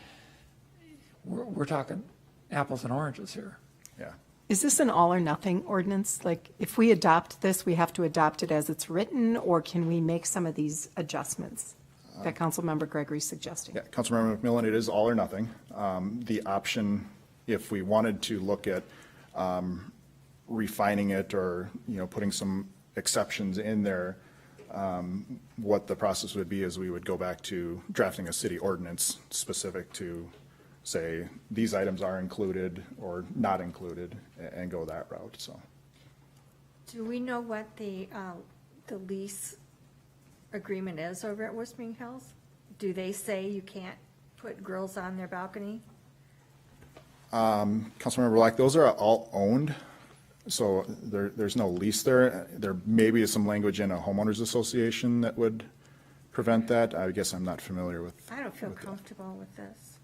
we're talking apples and oranges here. Yeah. Is this an all or nothing ordinance? Like, if we adopt this, we have to adopt it as it's written, or can we make some of these adjustments that Councilmember Gregory's suggesting? Yeah, Councilmember McMillan, it is all or nothing. The option, if we wanted to look at refining it or, putting some exceptions in there, what the process would be is we would go back to drafting a city ordinance specific to, say, these items are included or not included, and go that route, so. Do we know what the lease agreement is over at Whispering Hills? Do they say you can't put grills on their balcony? Councilmember Black, those are all owned, so there's no lease there. There maybe is some language in a homeowners association that would prevent that. I guess I'm not familiar with. I don't feel comfortable with this.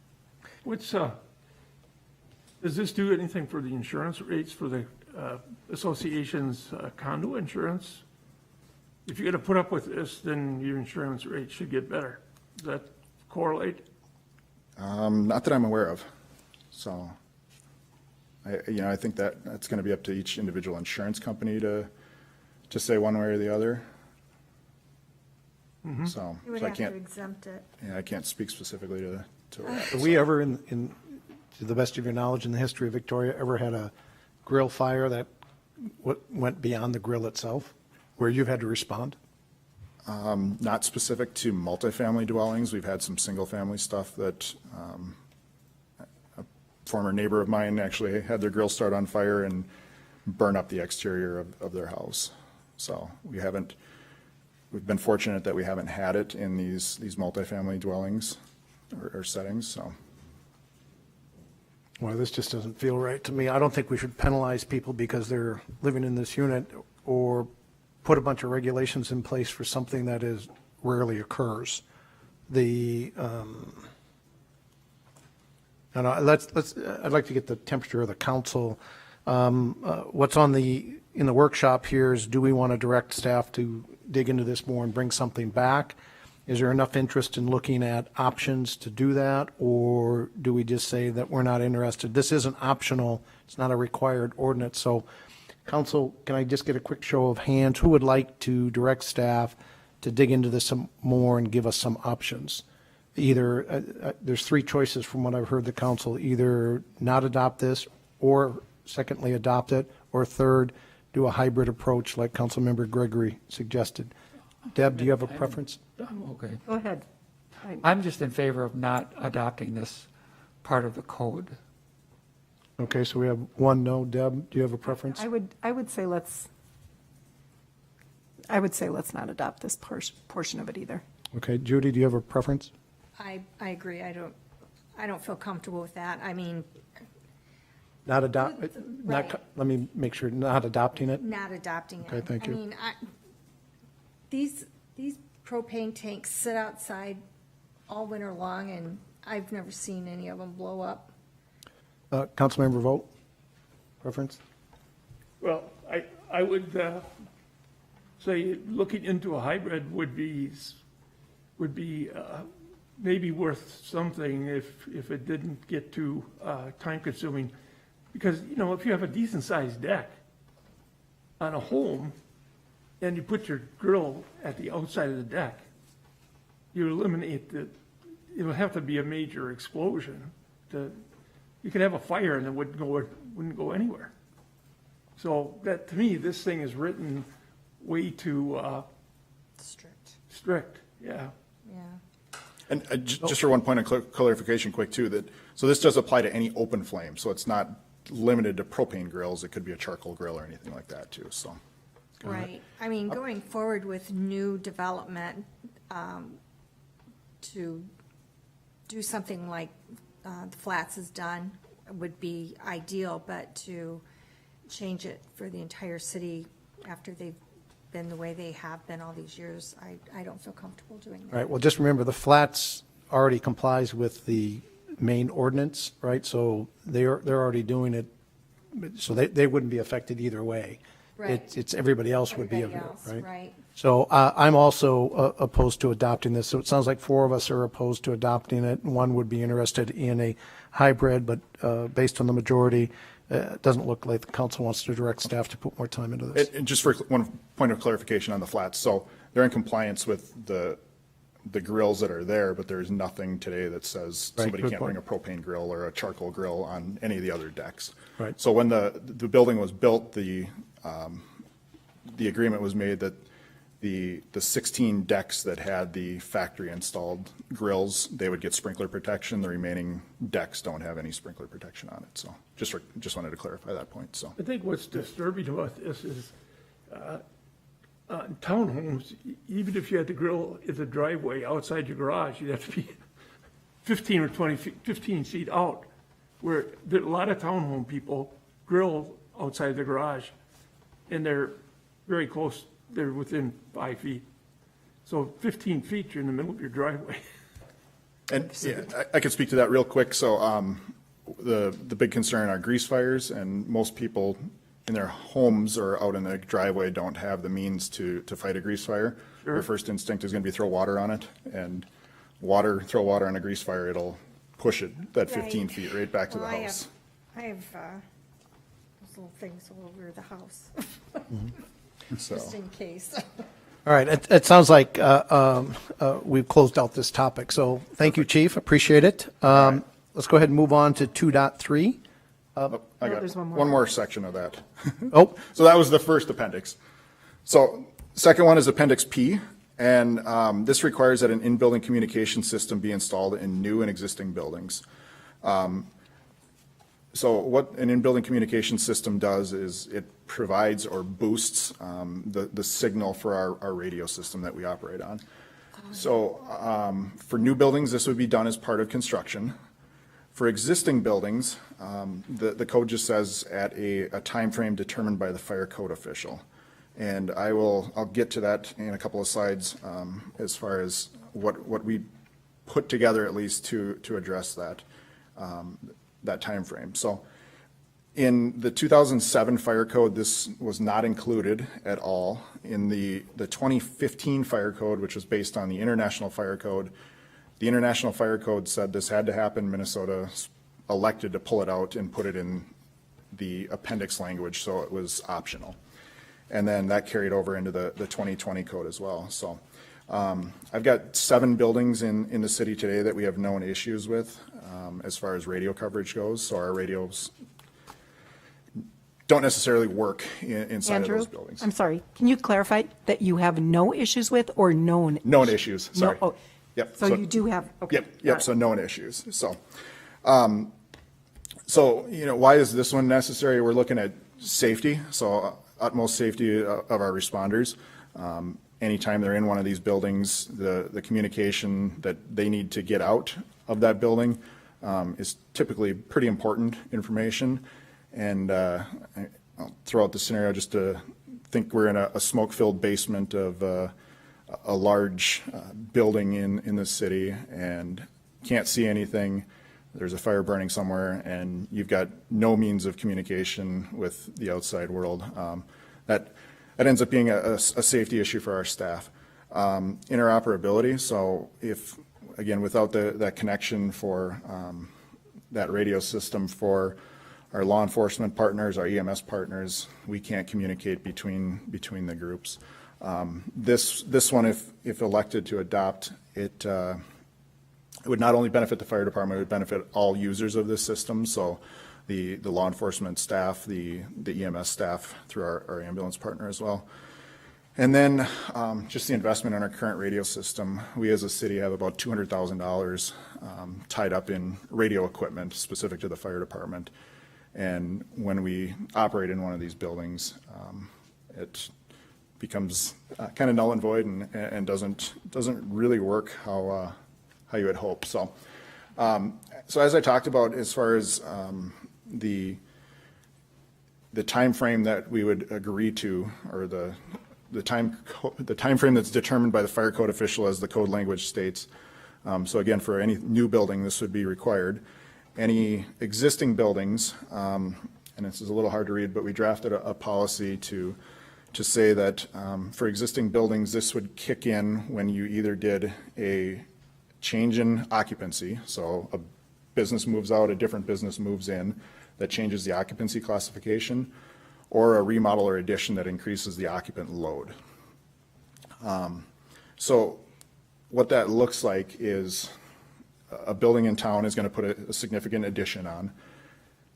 Does this do anything for the insurance rates for the association's condo insurance? If you're gonna put up with this, then your insurance rate should get better. Does that correlate? Not that I'm aware of, so. I think that's gonna be up to each individual insurance company to say one way or the other. So You would I have to can't, exempt it. I can't speak specifically to that. Have we ever, to the best of your knowledge, in the history of Victoria, ever had a grill fire that went beyond the grill itself, where you've had to respond? Not specific to multifamily dwellings. We've had some single-family stuff that a former neighbor of mine actually had their grill start on fire and burn up the exterior of their house. So we've been fortunate that we haven't had it in these multifamily dwellings or settings, so. Well, this just doesn't feel right to me. I don't think we should penalize people because they're living in this unit or put a bunch of regulations in place for something that rarely occurs. I'd like to get the temperature of the council. What's in the workshop here is, do we want to direct staff to dig into this more and bring something back? Is there enough interest in looking at options to do that, or do we just say that we're not interested? This isn't optional, it's not a required ordinance. So, council, can I just get a quick show of hands? Who would like to direct staff to dig into this some more and give us some options? Either, there's 3 choices from what I've heard the council, either not adopt this, or secondly, adopt it, or third, do a hybrid approach like Councilmember Gregory suggested. Deb, do you have a preference? Okay. Go ahead. I'm just in favor of not adopting this part of the code. Okay, so we have 1 no. Deb, do you have a preference? I would say let's not adopt this portion of it either. Okay, Judy, do you have a preference? I agree. I don't feel comfortable with that. I mean, Not adopt, Right. let me make sure, not adopting it? not adopting it. Okay, thank you. I mean, these propane tanks sit outside all winter long, and I've never seen any of them blow up. Councilmember Vogt, preference? Well, I would say looking into a hybrid would be maybe worth something if it didn't get too time-consuming. Because, if you have a decent-sized deck on a home, and you put your grill at the outside of the deck, you eliminate it'll have to be a major explosion. You could have a fire and it wouldn't go wouldn't go anywhere. So that, to me, this thing is written way too strict, yeah. And just for one point of clarification quick too, that, so this does apply to any open flame, so it's not limited to propane grills, it could be a charcoal grill or anything like that too, so. Right. I mean, going forward with new development, to do something like the Flats has done would be ideal, but to change it for the entire city after they've been the way they have been all these years, I don't feel comfortable doing that. Right, well, just remember, the Flats already complies with the main ordinance, right? So they're already doing it, so they wouldn't be affected either way. Right. It's everybody else would be, Everybody else, right? right. So I'm also opposed to adopting this. So it sounds like 4 of us are opposed to adopting it. One would be interested in a hybrid, but based on the majority, it doesn't look like the council wants to direct staff to put more time into this. And just for one point of clarification on the Flats, so they're in compliance with the grills that are there, but there's nothing today that says Right, somebody good can't bring a point. propane grill or a charcoal grill on any of the other decks. Right. So when the building was built, the agreement was made that the 16 decks that had the factory installed grills, they would get sprinkler protection. The remaining decks don't have any sprinkler protection on it. So just wanted to clarify that point, so. I think what's disturbing about this is, townhomes, even if you had the grill in the driveway outside your garage, you'd have to be 15 or 20 feet, 15 feet out, where a lot of townhome people grill outside the garage, and they're very close, they're within 5 feet. So 15 feet, you're in the middle of your driveway. And yeah, I could speak to that real quick. So the big concern are grease fires, and most people in their homes or out in the driveway don't have the means to fight a grease fire. Sure. Their first instinct is going to be throw water on it, and throw water on a grease fire, it'll push it that 15 Right. feet right back to the Well, house. I have those little things all over the house, So, just in case. All right, it sounds like we've closed out this topic, so thank you, Chief, appreciate it. Let's go ahead and move on to 2.3. I got there's one more. one more section of that. Oh, So that was the first appendix. So second one is Appendix P, and this requires that an in-building communication system be installed in new and existing buildings. So what an in-building communication system does is it provides or boosts the signal for our radio system that we operate on. So for new buildings, this would be done as part of construction. For existing buildings, the code just says at a time frame determined by the fire code official. And I'll get to that in a couple of slides as far as what we put together at least to address that time frame. So in the 2007 fire code, this was not included at all. In the 2015 fire code, which was based on the International Fire Code, the International Fire Code said this had to happen. Minnesota elected to pull it out and put it in the appendix language, so it was optional. And then that carried over into the 2020 code as well. So I've got 7 buildings in the city today that we have known issues with as far as radio coverage goes. So our radios don't necessarily work inside Andrew, of those buildings. I'm sorry, can you clarify that you have no issues with or known? Known issues, sorry. No, oh, Yep. So you do have, okay. Yep, so known issues. So, why is this one necessary? We're looking at safety, so utmost safety of our responders. Anytime they're in one of these buildings, the communication that they need to get out of that building is typically pretty important information. And I'll throw out the scenario just to think we're in a smoke-filled basement of a large building in the city and can't see anything. There's a fire burning somewhere, and you've got no means of communication with the outside world. That ends up being a safety issue for our staff. Interoperability, so if, again, without that connection for that radio system for our law enforcement partners, our EMS partners, we can't communicate between the groups. This one, if elected to adopt, it would not only benefit the fire department, it would benefit all users of this system. So the law enforcement staff, the EMS staff through our ambulance partner as well. And then just the investment in our current radio system. We as a city have about $200,000 tied up in radio equipment specific to the fire department. And when we operate in one of these buildings, it becomes kind of null and void and doesn't really work how you would hope. So as I talked about, as far as the time frame that we would agree to, or the time frame that's determined by the fire code official as the code language states. So again, for any new building, this would be required. Any existing buildings, and this is a little hard to read, but we drafted a policy to say that for existing buildings, this would kick in when you either did a change in occupancy, so a business moves out, a different business moves in, that changes the occupancy classification, or a remodel or addition that increases the occupant load. So what that looks like is a building in town is going to put a significant addition on.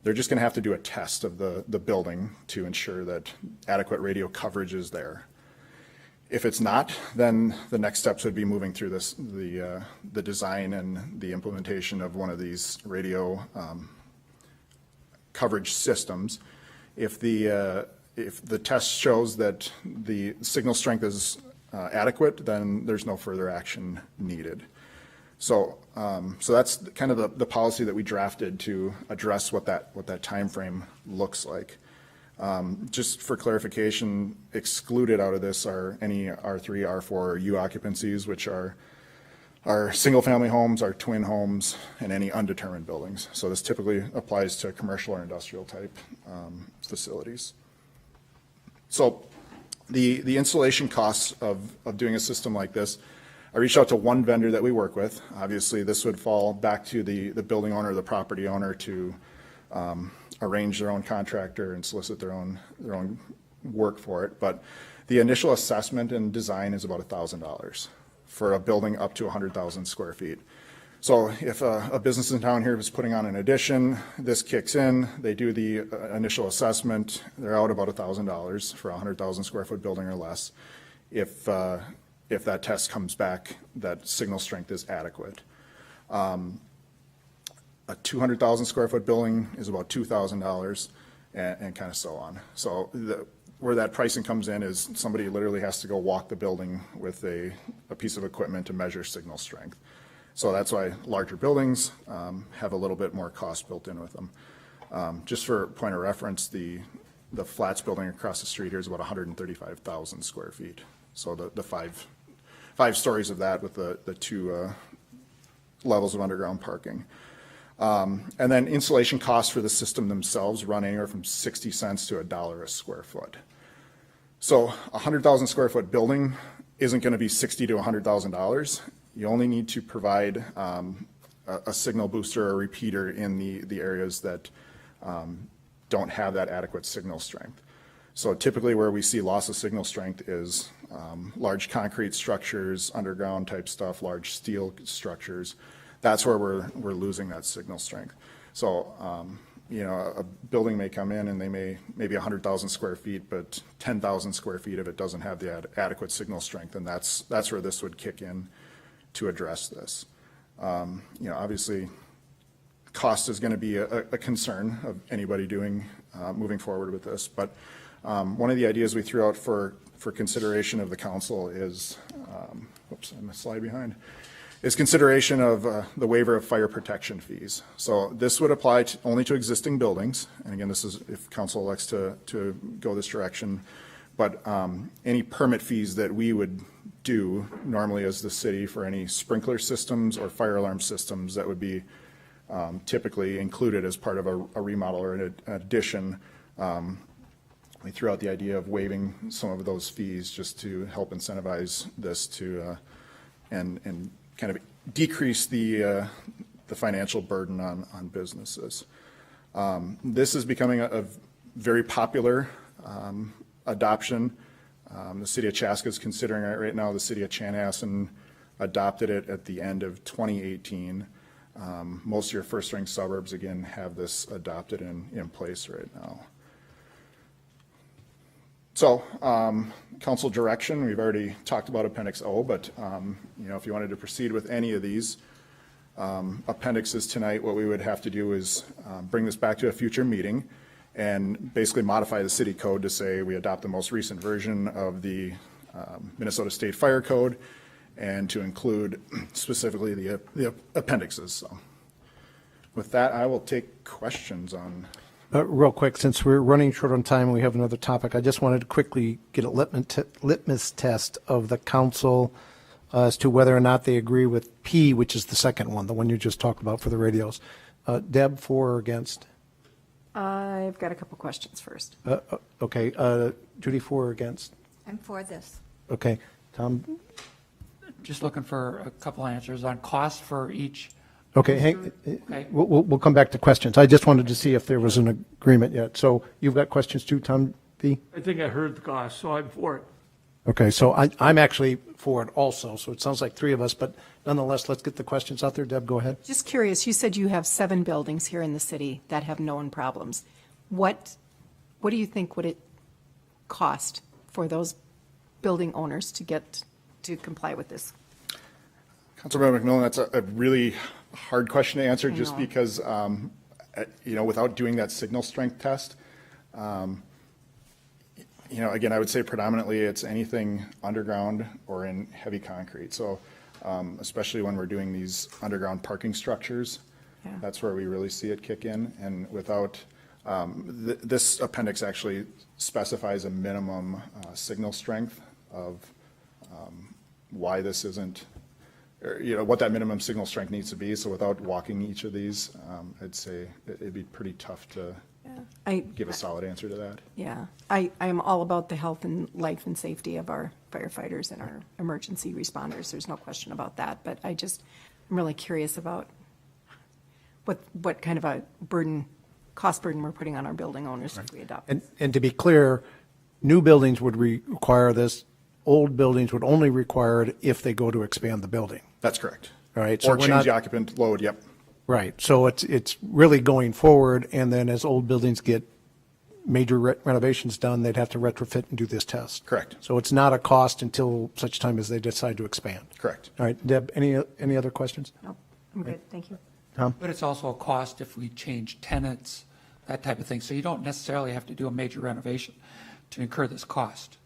They're just going to have to do a test of the building to ensure that adequate radio coverage is there. If it's not, then the next steps would be moving through the design and the implementation of one of these radio coverage systems. If the test shows that the signal strength is adequate, then there's no further action needed. So that's kind of the policy that we drafted to address what that time frame looks like. Just for clarification, excluded out of this are any R3, R4, or U occupancies, which are our single-family homes, our twin homes, and any undetermined buildings. So this typically applies to commercial or industrial type facilities. So the installation costs of doing a system like this, I reached out to one vendor that we work with. Obviously, this would fall back to the building owner, the property owner, to arrange their own contractor and solicit their own work for it. But the initial assessment and design is about $1,000 for a building up to 100,000 square feet. So if a business in town here is putting on an addition, this kicks in, they do the initial assessment, they're out about $1,000 for a 100,000 square foot building or less. If that test comes back that signal strength is adequate. A 200,000 square foot building is about $2,000 and kind of so on. So where that pricing comes in is somebody literally has to go walk the building with a piece of equipment to measure signal strength. So that's why larger buildings have a little bit more cost built in with them. Just for point of reference, the flats building across the street here is about 135,000 square feet. So the five stories of that with the two levels of underground parking. And then installation costs for the system themselves run anywhere from 60 cents to $1 a square foot. So a 100,000 square foot building isn't going to be $60,000 to $100,000. You only need to provide a signal booster or a repeater in the areas that don't have that adequate signal strength. So typically where we see loss of signal strength is large concrete structures, underground type stuff, large steel structures. That's where we're losing that signal strength. So, a building may come in and they may be 100,000 square feet, but 10,000 square feet of it doesn't have the adequate signal strength, and that's where this would kick in to address this. Obviously, cost is going to be a concern of anybody moving forward with this, but one of the ideas we threw out for consideration of the council is, I'm a slide behind, is consideration of the waiver of fire protection fees. So this would apply only to existing buildings, and again, this is if council elects to go this direction, but any permit fees that we would do normally as the city for any sprinkler systems or fire alarm systems that would be typically included as part of a remodel or an addition. We threw out the idea of waiving some of those fees just to help incentivize this to and kind of decrease the financial burden on businesses. This is becoming a very popular adoption. The city of Chaska is considering it right now. The city of Chanhassen adopted it at the end of 2018. Most of your first-ring suburbs, again, have this adopted in place right now. So, council direction, we've already talked about Appendix O, but, if you wanted to proceed with any of these appendixes tonight, what we would have to do is bring this back to a future meeting and basically modify the city code to say we adopt the most recent version of the Minnesota State Fire Code and to include specifically the appendixes. So with that, I will take questions on. Real quick, since we're running short on time and we have another topic, I just wanted to quickly get a litmus test of the council as to whether or not they agree with P, which is the second one, the one you just talked about for the radios. Deb, for or against? I've got a couple questions first. Okay, Judy, for or against? I'm for this. Okay, Tom? Just looking for a couple answers on cost for each. Okay, Okay. we'll come back to questions. I just wanted to see if there was an agreement yet. So you've got questions too, Tom B? I think I heard the cost, so I'm for it. Okay, so I'm actually for it also, so it sounds like three of us, but nonetheless, let's get the questions out there. Deb, go ahead. Just curious, you said you have 7 buildings here in the city that have known problems. What do you think would it cost for those building owners to comply with this? Councilmember McMillan, that's a really hard question to answer I just know. because, without doing that signal strength test, again, I would say predominantly it's anything underground or in heavy concrete. So especially when we're doing these underground parking structures, Yeah. that's where we really see it kick in. And without, this appendix actually specifies a minimum signal strength of why this isn't, or, what that minimum signal strength needs to be. So without walking each of these, I'd say it'd be pretty tough to give a solid answer to that. Yeah, I am all about the health and life and safety of our firefighters and our emergency responders. There's no question about that. But I'm really curious about what kind of a cost burden we're putting on our building owners if we adopt. And to be clear, new buildings would require this. Old buildings would only require it if they go to expand the building. That's correct. All right, so Or we're change not- the occupant load, yep. Right, so it's really going forward, and then as old buildings get major renovations done, they'd have to retrofit and do this test. Correct. So it's not a cost until such time as they decide to expand. Correct. All right, Deb, any other questions? No, I'm good, thank you. Tom? But it's also a cost if we change tenants, that type of thing. So you don't necessarily have to do a major renovation to incur this cost.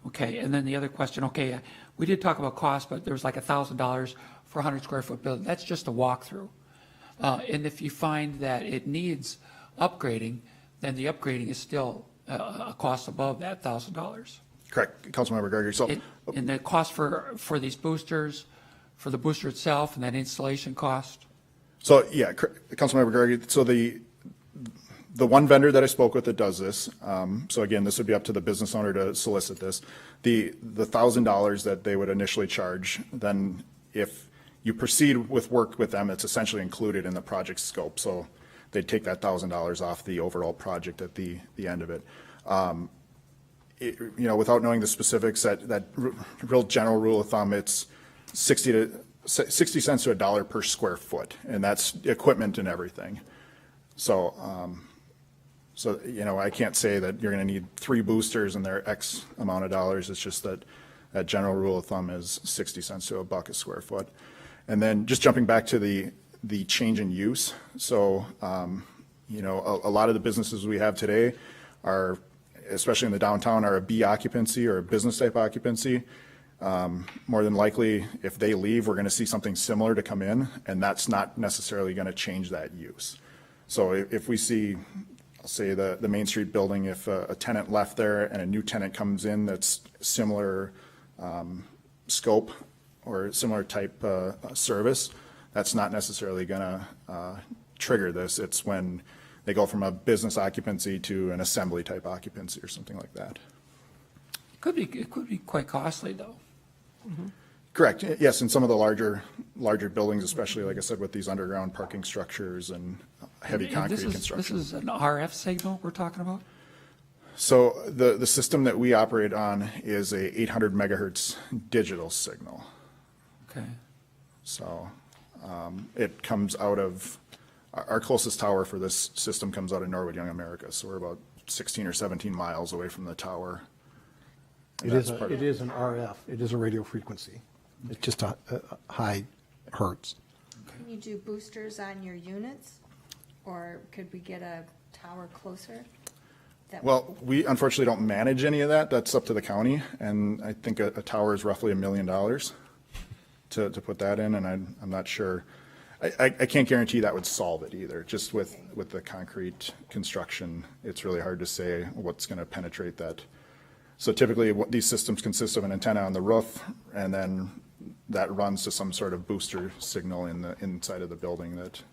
Okay, and then the other question, okay, we did talk about cost, but there was like $1,000 for a 100 square foot building. That's just a walkthrough. And if you find that it needs upgrading, then the upgrading is still a cost above that $1,000. Correct, Councilmember Gregory. So, And the cost for these boosters, for the booster itself and that installation cost? yeah, Councilmember Gregory, so the one vendor that I spoke with that does this, so again, this would be up to the business owner to solicit this. The $1,000 that they would initially charge, then if you proceed with work with them, it's essentially included in the project scope. So they'd take that $1,000 off the overall project at the end of it. Without knowing the specifics, that real general rule of thumb, it's 60 cents to $1 per square foot, and that's equipment and everything. So, I can't say that you're going to need 3 boosters and they're X amount of dollars. It's just that general rule of thumb is 60 cents to $1 a square foot. And then just jumping back to the change in use. So, a lot of the businesses we have today are, especially in the downtown, are a B occupancy or a business type occupancy. More than likely, if they leave, we're going to see something similar to come in, and that's not necessarily going to change that use. So if we see, I'll say the Main Street building, if a tenant left there and a new tenant comes in that's similar scope or similar type service, that's not necessarily going to trigger this. It's when they go from a business occupancy to an assembly type occupancy or something like that. It could be quite costly, though. Correct. Yes, in some of the larger buildings, especially, like I said, with these underground parking structures and heavy And concrete this construction. is an RF signal we're talking about? So the system that we operate on is a 800 megahertz digital signal. Okay. So It comes out of, our closest tower for this system comes out of Norwood Young America, so we're about 16 or 17 miles away from the tower. And It is, that's part it of- is an RF. It is a radio frequency. It's just a high hertz. Can you do boosters on your units? Or could we get a tower closer? Well, we unfortunately don't manage any of that. That's up to the county, and I think a tower is roughly $1 million to put that in, and I'm not sure. I can't guarantee that would solve it either. Just with the concrete construction, it's really hard to say what's going to penetrate that. So typically, what these systems consist of an antenna on the roof, and then that runs to some sort of booster signal in the inside of the building that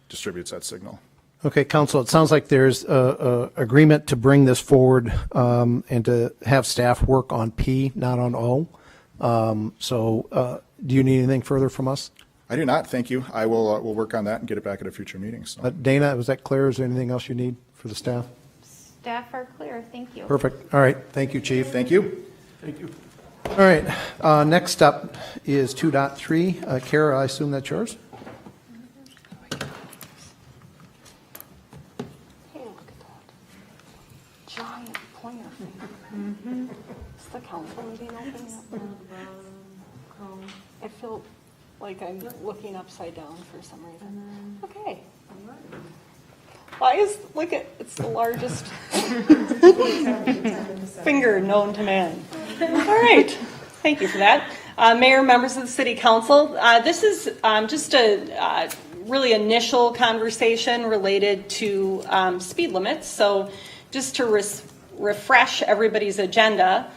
distributes that signal. Okay, council, it sounds like there's agreement to bring this forward and to have staff work on P, not on O. So do you need anything further from us? I do not, thank you. I will we'll work on that and get it back at a future meeting. So. Dana, was that clear? Is there anything else you need for the staff? Staff are clear, thank you. Perfect. All right, thank you, Chief. Thank you. Thank you. All right, next up is 2.3. Kara, I assume that's yours? Hey, look at that. Giant plan. Is the council meeting opening up now? I feel like I'm looking upside down for some reason. Okay. Why is, look at, it's the largest finger known to man. All right, thank you for that. Mayor, members of the city council, this is just a really initial conversation related to speed limits. So just to refresh everybody's agenda,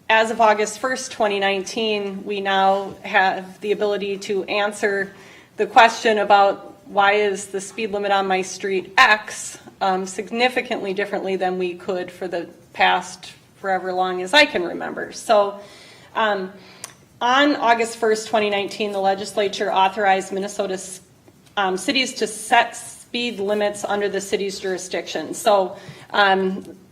as of August 1st, 2019, we now have the ability to answer the question about why is the speed limit on my street X significantly differently than we could for the past forever long as I can remember. So on August 1st, 2019, the legislature authorized Minnesota's cities to set speed limits under the city's jurisdiction. So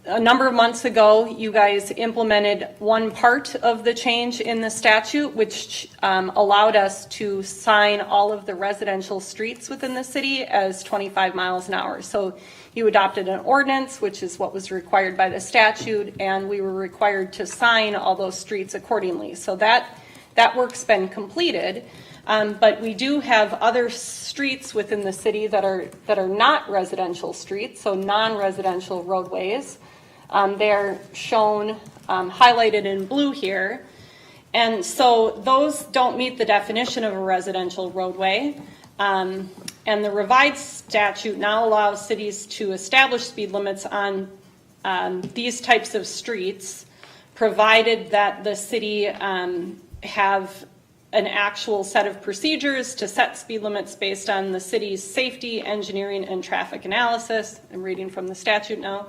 a number of months ago, you guys implemented one part of the change in the statute, which allowed us to sign all of the residential streets within the city as 25 miles an hour. So you adopted an ordinance, which is what was required by the statute, and we were required to sign all those streets accordingly. So that work's been completed. But we do have other streets within the city that are not residential streets, so non-residential roadways. They're shown highlighted in blue here. And so those don't meet the definition of a residential roadway. And the revised statute now allows cities to establish speed limits on these types of streets, provided that the city have an actual set of procedures to set speed limits based on the city's safety, engineering, and traffic analysis. I'm reading from the statute now.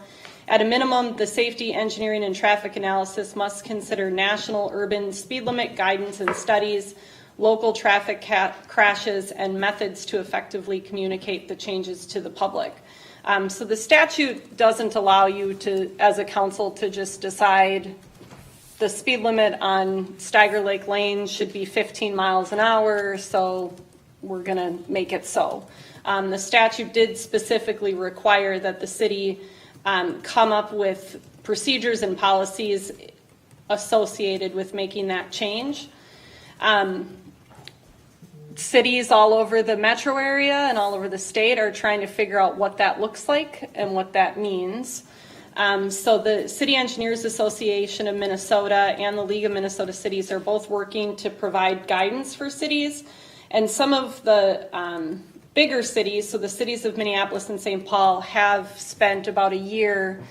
At a minimum, the safety, engineering, and traffic analysis must consider national urban speed limit guidance and studies, local traffic crashes, and methods to effectively communicate the changes to the public. So the statute doesn't allow you to, as a council, to just decide the speed limit on Steiger Lake Lane should be 15 miles an hour, so we're going to make it so. The statute did specifically require that the city come up with procedures and policies associated with making that change. Cities all over the metro area and all over the state are trying to figure out what that looks like and what that means. So the City Engineers Association of Minnesota and the League of Minnesota Cities are both working to provide guidance for cities. And some of the bigger cities, so the cities of Minneapolis and St. Paul, have spent about a year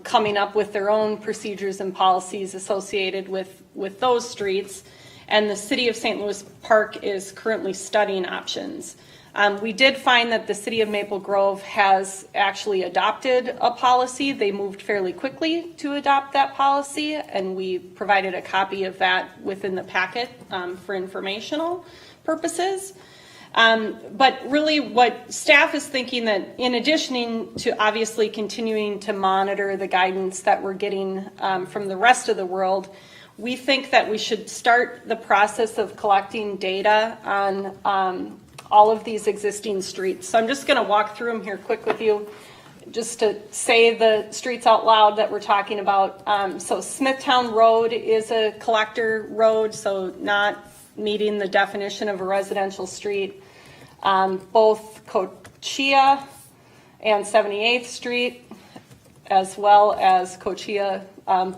coming up with their own procedures and policies associated with those streets. And the city of St. Louis Park is currently studying options. We did find that the city of Maple Grove has actually adopted a policy. They moved fairly quickly to adopt that policy, and we provided a copy of that within the packet for informational purposes. But really what staff is thinking that in addition to obviously continuing to monitor the guidance that we're getting from the rest of the world, we think that we should start the process of collecting data on all of these existing streets. So I'm just going to walk through them here quick with you, just to say the streets out loud that we're talking about. So Smithtown Road is a collector road, so not meeting the definition of a residential street. Both Cochia and 78th Street, as well as Cochia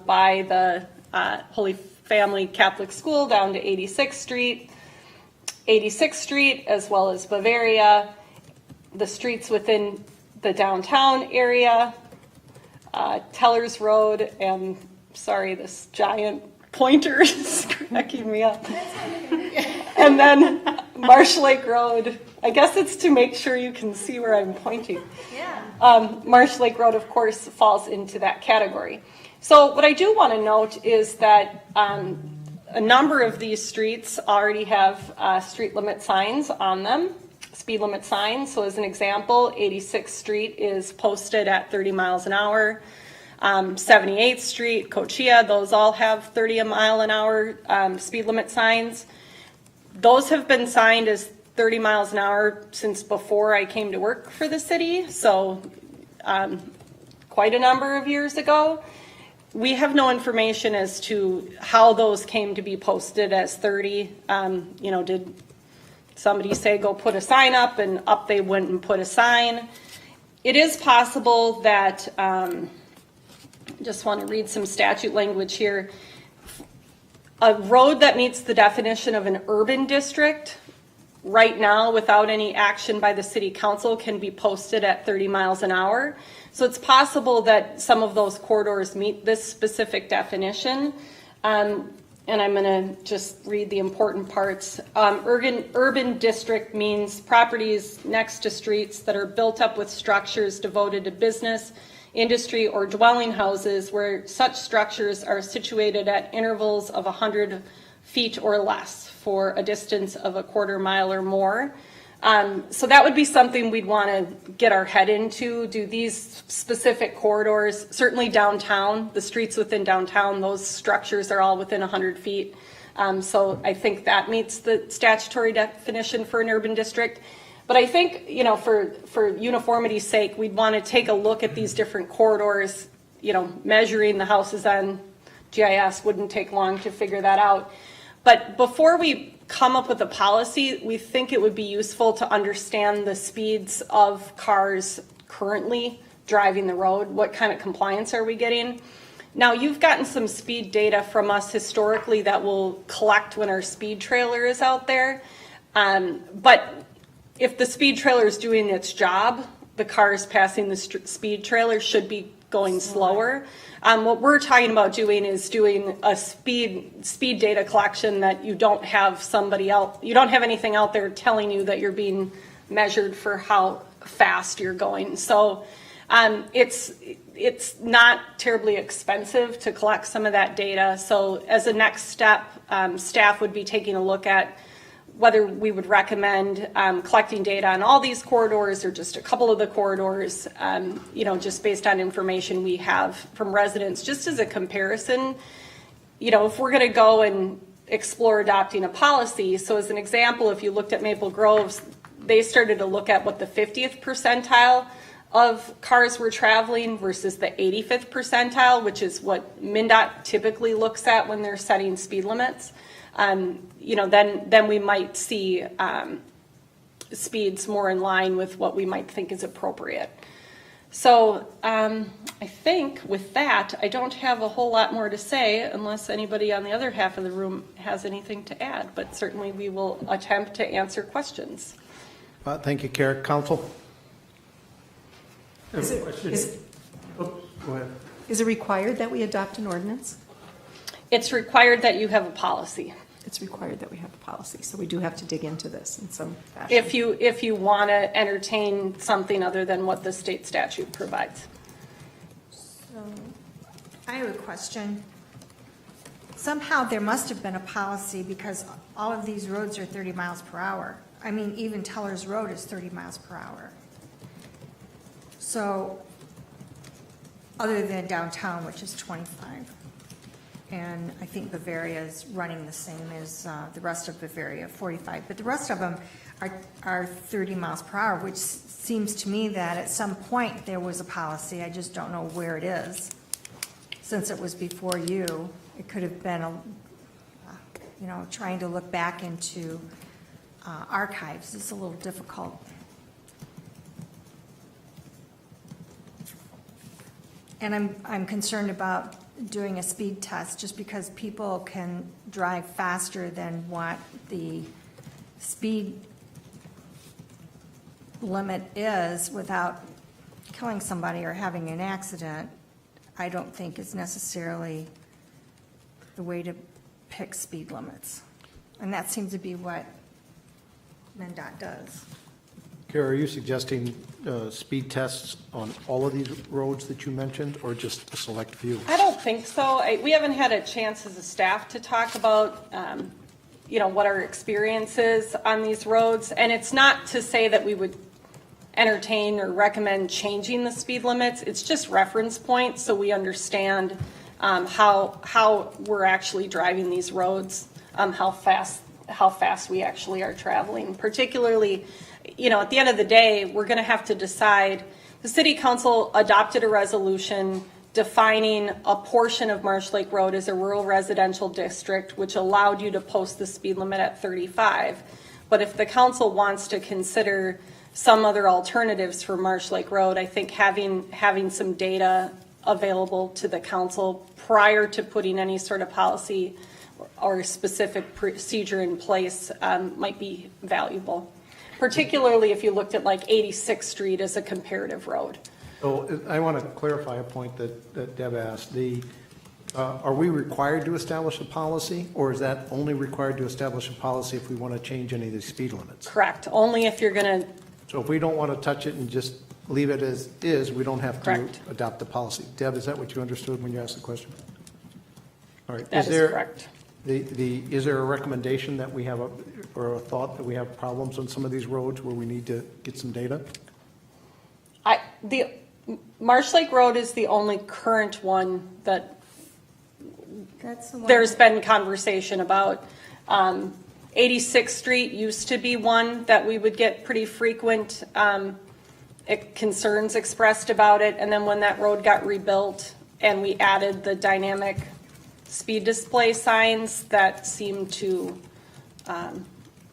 by the Holy Family Catholic School down to 86th Street, 86th Street, as well as Bavaria, the streets within the downtown area, Tellers Road, and sorry, this giant pointer is cracking me up. And then Marsh Lake Road. I guess it's to make sure you can see where I'm pointing. Yeah. Marsh Lake Road, of course, falls into that category. So what I do want to note is that a number of these streets already have street limit signs on them, speed limit signs. So as an example, 86th Street is posted at 30 miles an hour. 78th Street, Cochia, those all have 30 mile an hour speed limit signs. Those have been signed as 30 miles an hour since before I came to work for the city, so quite a number of years ago. We have no information as to how those came to be posted as 30. Did somebody say go put a sign up, and up they went and put a sign? It is possible that, just want to read some statute language here. A road that meets the definition of an urban district right now without any action by the city council can be posted at 30 miles an hour. So it's possible that some of those corridors meet this specific definition. And I'm going to just read the important parts. Urban district means properties next to streets that are built up with structures devoted to business, industry, or dwelling houses where such structures are situated at intervals of 100 feet or less for a distance of a quarter mile or more. So that would be something we'd want to get our head into. Do these specific corridors, certainly downtown, the streets within downtown, those structures are all within 100 feet. So I think that meets the statutory definition for an urban district. But I think, for uniformity's sake, we'd want to take a look at these different corridors. Measuring the houses on GIS wouldn't take long to figure that out. But before we come up with a policy, we think it would be useful to understand the speeds of cars currently driving the road. What kind of compliance are we getting? Now, you've gotten some speed data from us historically that we'll collect when our speed trailer is out there. But if the speed trailer is doing its job, the cars passing the speed trailer should be going slower. What we're talking about doing is doing a speed data collection that you don't have somebody else, you don't have anything out there telling you that you're being measured for how fast you're going. So it's not terribly expensive to collect some of that data. So as a next step, staff would be taking a look at whether we would recommend collecting data on all these corridors or just a couple of the corridors, just based on information we have from residents, just as a comparison. If we're going to go and explore adopting a policy, so as an example, if you looked at Maple Groves, they started to look at what the 50th percentile of cars were traveling versus the 85th percentile, which is what MnDOT typically looks at when they're setting speed limits. Then we might see speeds more in line with what we might think is appropriate. So I think with that, I don't have a whole lot more to say unless anybody on the other half of the room has anything to add, but certainly we will attempt to answer questions. Thank you, Carrick. Council? I have a question. Go ahead. Is it required that we adopt an ordinance? It's required that you have a policy. It's required that we have a policy, so we do have to dig into this in some fashion. If you want to entertain something other than what the state statute provides. So, I have a question. Somehow there must have been a policy because all of these roads are 30 miles per hour. I mean, even Tellers Road is 30 miles per hour. So, other than downtown, which is 25. and I think Bavaria is running the same as the rest of Bavaria, 45. But the rest of them are 30 miles per hour, which seems to me that at some point there was a policy. I just don't know where it is. Since it was before you, it could have been, trying to look back into archives is a little difficult. And I'm concerned about doing a speed test, just because people can drive faster than what the speed limit is without killing somebody or having an accident. I don't think is necessarily the way to pick speed limits. And that seems to be what MnDOT does. Kara, are you suggesting speed tests on all of these roads that you mentioned, or just a select few? I don't think so. We haven't had a chance as a staff to talk about, what our experience is on these roads. And it's not to say that we would entertain or recommend changing the speed limits. It's just reference points so we understand how we're actually driving these roads, how fast we actually are traveling. Particularly, at the end of the day, we're going to have to decide. The City Council adopted a resolution defining a portion of Marsh Lake Road as a rural residential district, which allowed you to post the speed limit at 35. But if the council wants to consider some other alternatives for Marsh Lake Road, I think having some data available to the council prior to putting any sort of policy or specific procedure in place might be valuable, particularly if you looked at like 86th Street as a comparative road. So I want to clarify a point that Deb asked. Are we required to establish a policy, or is that only required to establish a policy if we want to change any of the speed limits? Correct. Only if you're going to. So if we don't want to touch it and just leave it as is, we don't have to Correct. adopt the policy. Deb, is that what you understood when you asked the question? All right. That is correct. Is there a recommendation that we have, or a thought that we have problems on some of these roads where we need to get some data? The Marsh Lake Road is the only current one that That's the one. there's been conversation about. 86th Street used to be one that we would get pretty frequent concerns expressed about it. And then when that road got rebuilt and we added the dynamic speed display signs, that seemed to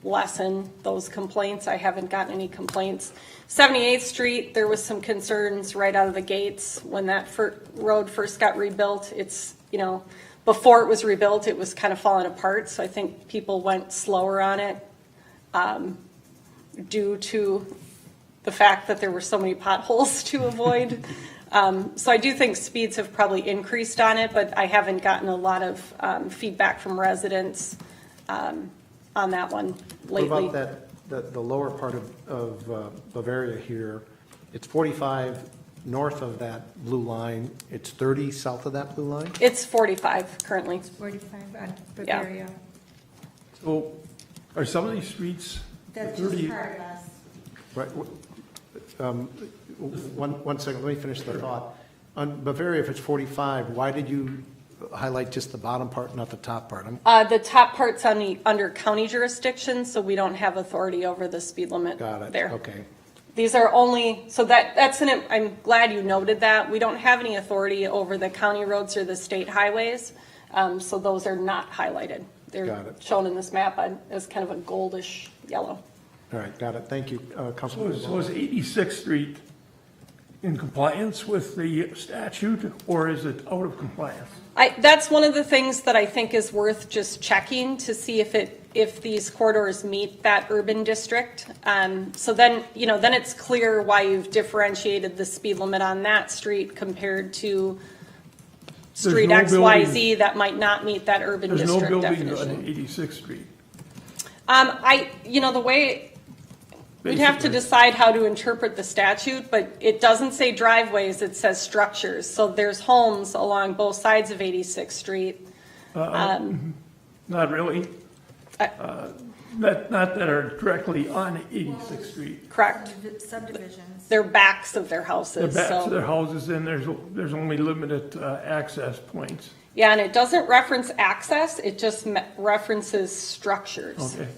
lessen those complaints. I haven't gotten any complaints. 78th Street, there was some concerns right out of the gates when that road first got rebuilt. It's, before it was rebuilt, it was kind of falling apart. So I think people went slower on it due to the fact that there were so many potholes to avoid. So I do think speeds have probably increased on it, but I haven't gotten a lot of feedback from residents on that one lately. What about the lower part of Bavaria here? It's 45 north of that blue line. It's 30 south of that blue line? It's 45 currently. 45 on Bavaria. So are some of these streets That's 30? just part of us. Right. One second, let me finish the thought. On Bavaria, if it's 45, why did you highlight just the bottom part, not the top part? The top part's under county jurisdiction, so we don't have authority over the speed limit Got it, there. okay. These are only, so I'm glad you noted that. We don't have any authority over the county roads or the state highways, so those are not highlighted. Got They're it. shown in this map as kind of a goldish yellow. All right, got it, thank you, Councilman. So is 86th Street in compliance with the statute, or is it out of compliance? That's one of the things that I think is worth just checking to see if these corridors meet that urban district. So then it's clear why you've differentiated the speed limit on that street compared to street no XYZ that might not meet that urban There's no district building on definition. 86th Street. The way, we'd have to Basically. decide how to interpret the statute, but it doesn't say driveways, it says structures. So there's homes along both sides of 86th Street. Not really. Not that are directly on 86th Street. Correct. Subdivisions. They're backs of their They're houses, back to so. their houses, and there's only limited access points. Yeah, and it doesn't reference access, it just references structures. Okay.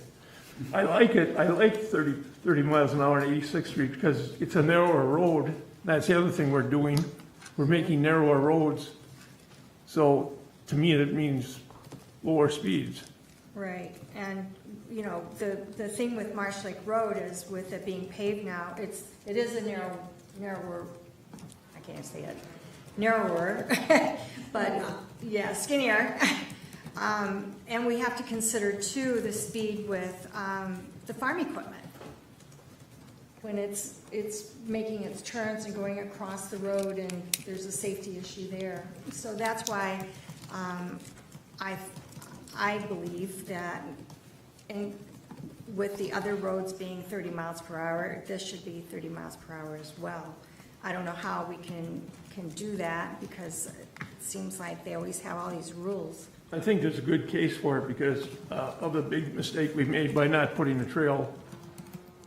I like it. I like 30 miles an hour on 86th Street because it's a narrower road. That's the other thing we're doing. We're making narrower roads. So to me, it means lower speeds. Right, and, you know, the thing with Marsh Lake Road is with it being paved now, it is a narrower, I can't say it, narrower, but, yeah, skinnier. And we have to consider too, the speed with, the farm equipment. When it's making its turns and going across the road and there's a safety issue there. So that's why, I believe that, and with the other roads being 30 miles per hour, this should be 30 miles per hour as well. I don't know how we can do that because it seems like they always have all these rules. I think there's a good case for it because of the big mistake we made by not putting a trail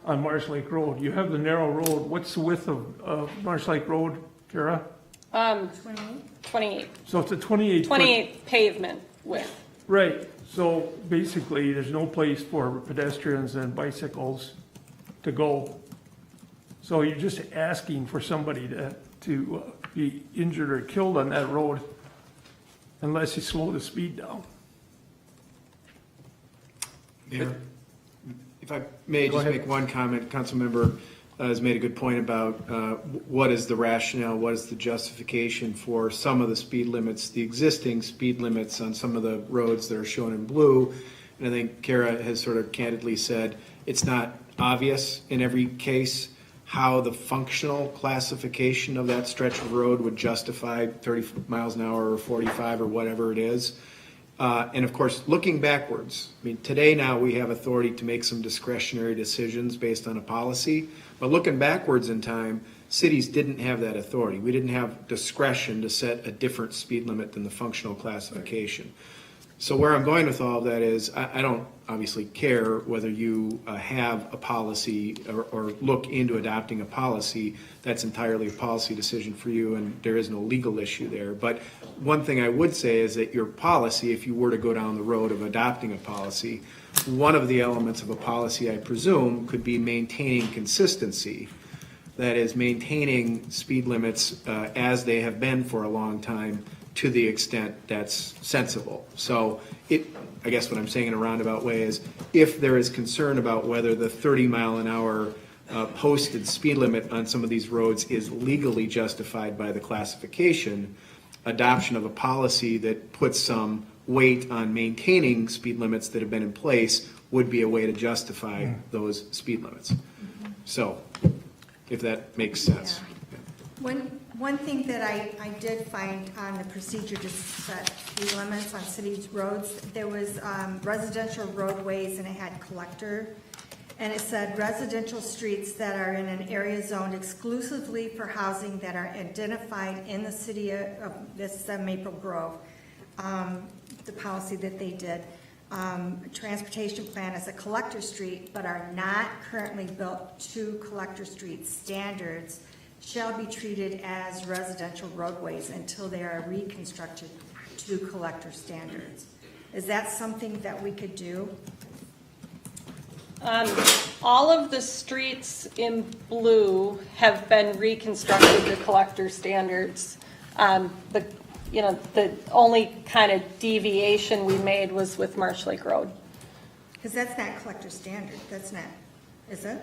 on Marsh Lake Road. You have the narrow road. What's the width of Marsh Lake Road, Kara? 28, So it's a 28 foot. 28 pavement width. Right, so basically, there's no place for pedestrians and bicycles to go. So you're just asking for somebody to be injured or killed on that road unless you slow the speed down. Mayor, if I may just make one comment, Councilmember has made a good point about what is the rationale, what is the justification for some of the speed limits, the existing speed limits on some of the roads that are shown in blue. And I think Kara has sort of candidly said it's not obvious in every case how the functional classification of that stretch of road would justify 30 miles an hour or 45 or whatever it is. And of course, looking backwards, I mean, today now we have authority to make some discretionary decisions based on a policy, but looking backwards in time, cities didn't have that authority. We didn't have discretion to set a different speed limit than the functional classification. So where I'm going with all of that is, I don't obviously care whether you have a policy or look into adopting a policy. That's entirely a policy decision for you, and there is no legal issue there. But one thing I would say is that your policy, if you were to go down the road of adopting a policy, one of the elements of a policy, I presume, could be maintaining consistency. That is, maintaining speed limits as they have been for a long time, to the extent that's sensible. So I guess what I'm saying in a roundabout way is, if there is concern about whether the 30 mile an hour posted speed limit on some of these roads is legally justified by the classification, adoption of a policy that puts some weight on maintaining speed limits that have been in place would be a way to justify those speed limits. So, if that makes sense. One thing that I did find on the procedure to set speed limits on city roads, there was residential roadways and it had collector. And it said residential streets that are in an area zoned exclusively for housing that are identified in the city of this Maple Grove, the policy that they did. Transportation plan is a collector street, but are not currently built to collector street standards, shall be treated as residential roadways until they are reconstructed to collector standards. Is that something that we could do? All of the streets in blue have been reconstructed to collector standards. The only kind of deviation we made was with Marsh Lake Road. Because that's not collector standard, that's not, is it?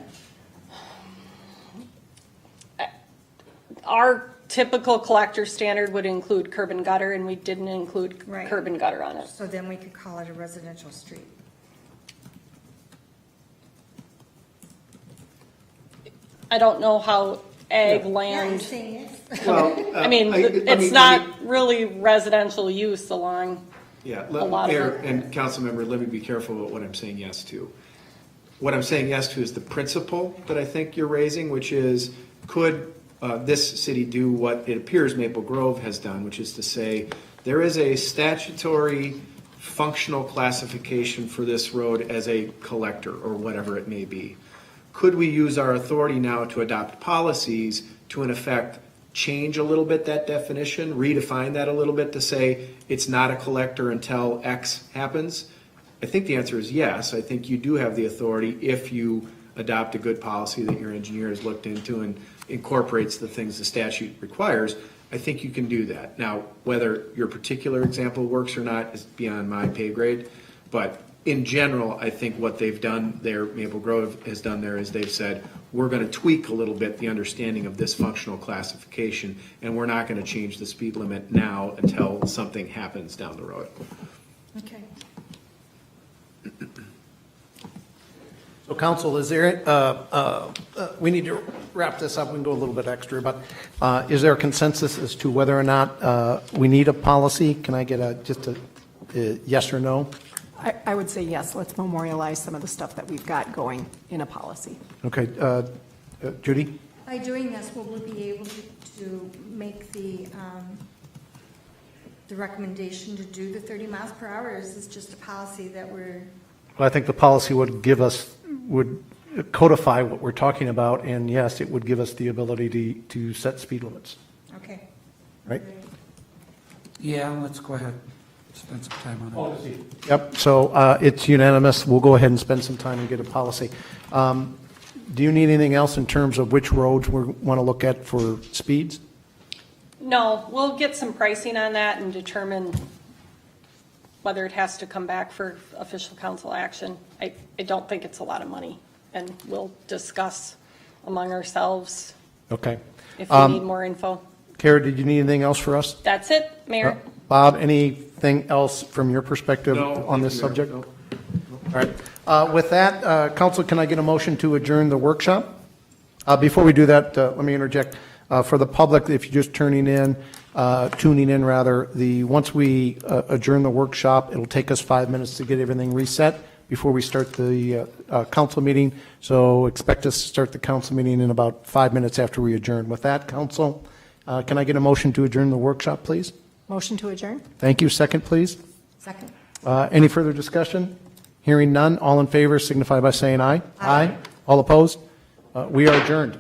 Our typical collector standard would include curb and gutter, and we didn't include Right. curb and gutter on it. So then we could call it a residential street. I don't know how ag Yeah, you're land, saying yes. Well, I mean, it's not really residential use along, Yeah, a lot of Mayor it. and Councilmember, let me be careful about what I'm saying yes to. What I'm saying yes to is the principle that I think you're raising, which is, could this city do what it appears Maple Grove has done, which is to say, there is a statutory functional classification for this road as a collector or whatever it may be. Could we use our authority now to adopt policies to, in effect, change a little bit that definition, redefine that a little bit to say it's not a collector until X happens? I think the answer is yes. I think you do have the authority if you adopt a good policy that your engineer has looked into and incorporates the things the statute requires. I think you can do that. Now, whether your particular example works or not is beyond my pay grade, but in general, I think what they've done there, Maple Grove has done there, is they've said, we're going to tweak a little bit the understanding of this functional classification, and we're not going to change the speed limit now until something happens down the road. Okay. So council, is there, we need to wrap this up, we can go a little bit extra, but is there a consensus as to whether or not we need a policy? Can I get just a yes or no? I would say yes, let's memorialize some of the stuff that we've got going in a policy. Okay, Judy? By doing this, will we be able to make the recommendation to do the 30 miles per hour, or is this just a policy that we're? Well, I think the policy would codify what we're talking about, and yes, it would give us the ability to set speed limits, Okay. right? Yeah, let's go ahead, spend some time on it. Yep, so it's unanimous. We'll go ahead and spend some time and get a policy. Do you need anything else in terms of which roads we want to look at for speeds? No, we'll get some pricing on that and determine whether it has to come back for official council action. I don't think it's a lot of money, and we'll discuss among ourselves Okay. if we need more info. Kara, did you need anything else for us? That's it, Mayor. Bob, anything else from your perspective on this subject? All right. With that, council, can I get a motion to adjourn the workshop? Before we do that, let me interject. For the public, if you're just tuning in, once we adjourn the workshop, it'll take us 5 minutes to get everything reset before we start the council meeting. So expect us to start the council meeting in about 5 minutes after we adjourn. With that, council, can I get a motion to adjourn the workshop, please? Motion to adjourn? Thank you. Second, please. Second. Any further discussion? Hearing none, all in favor signify by saying aye. Aye. All opposed? We are adjourned.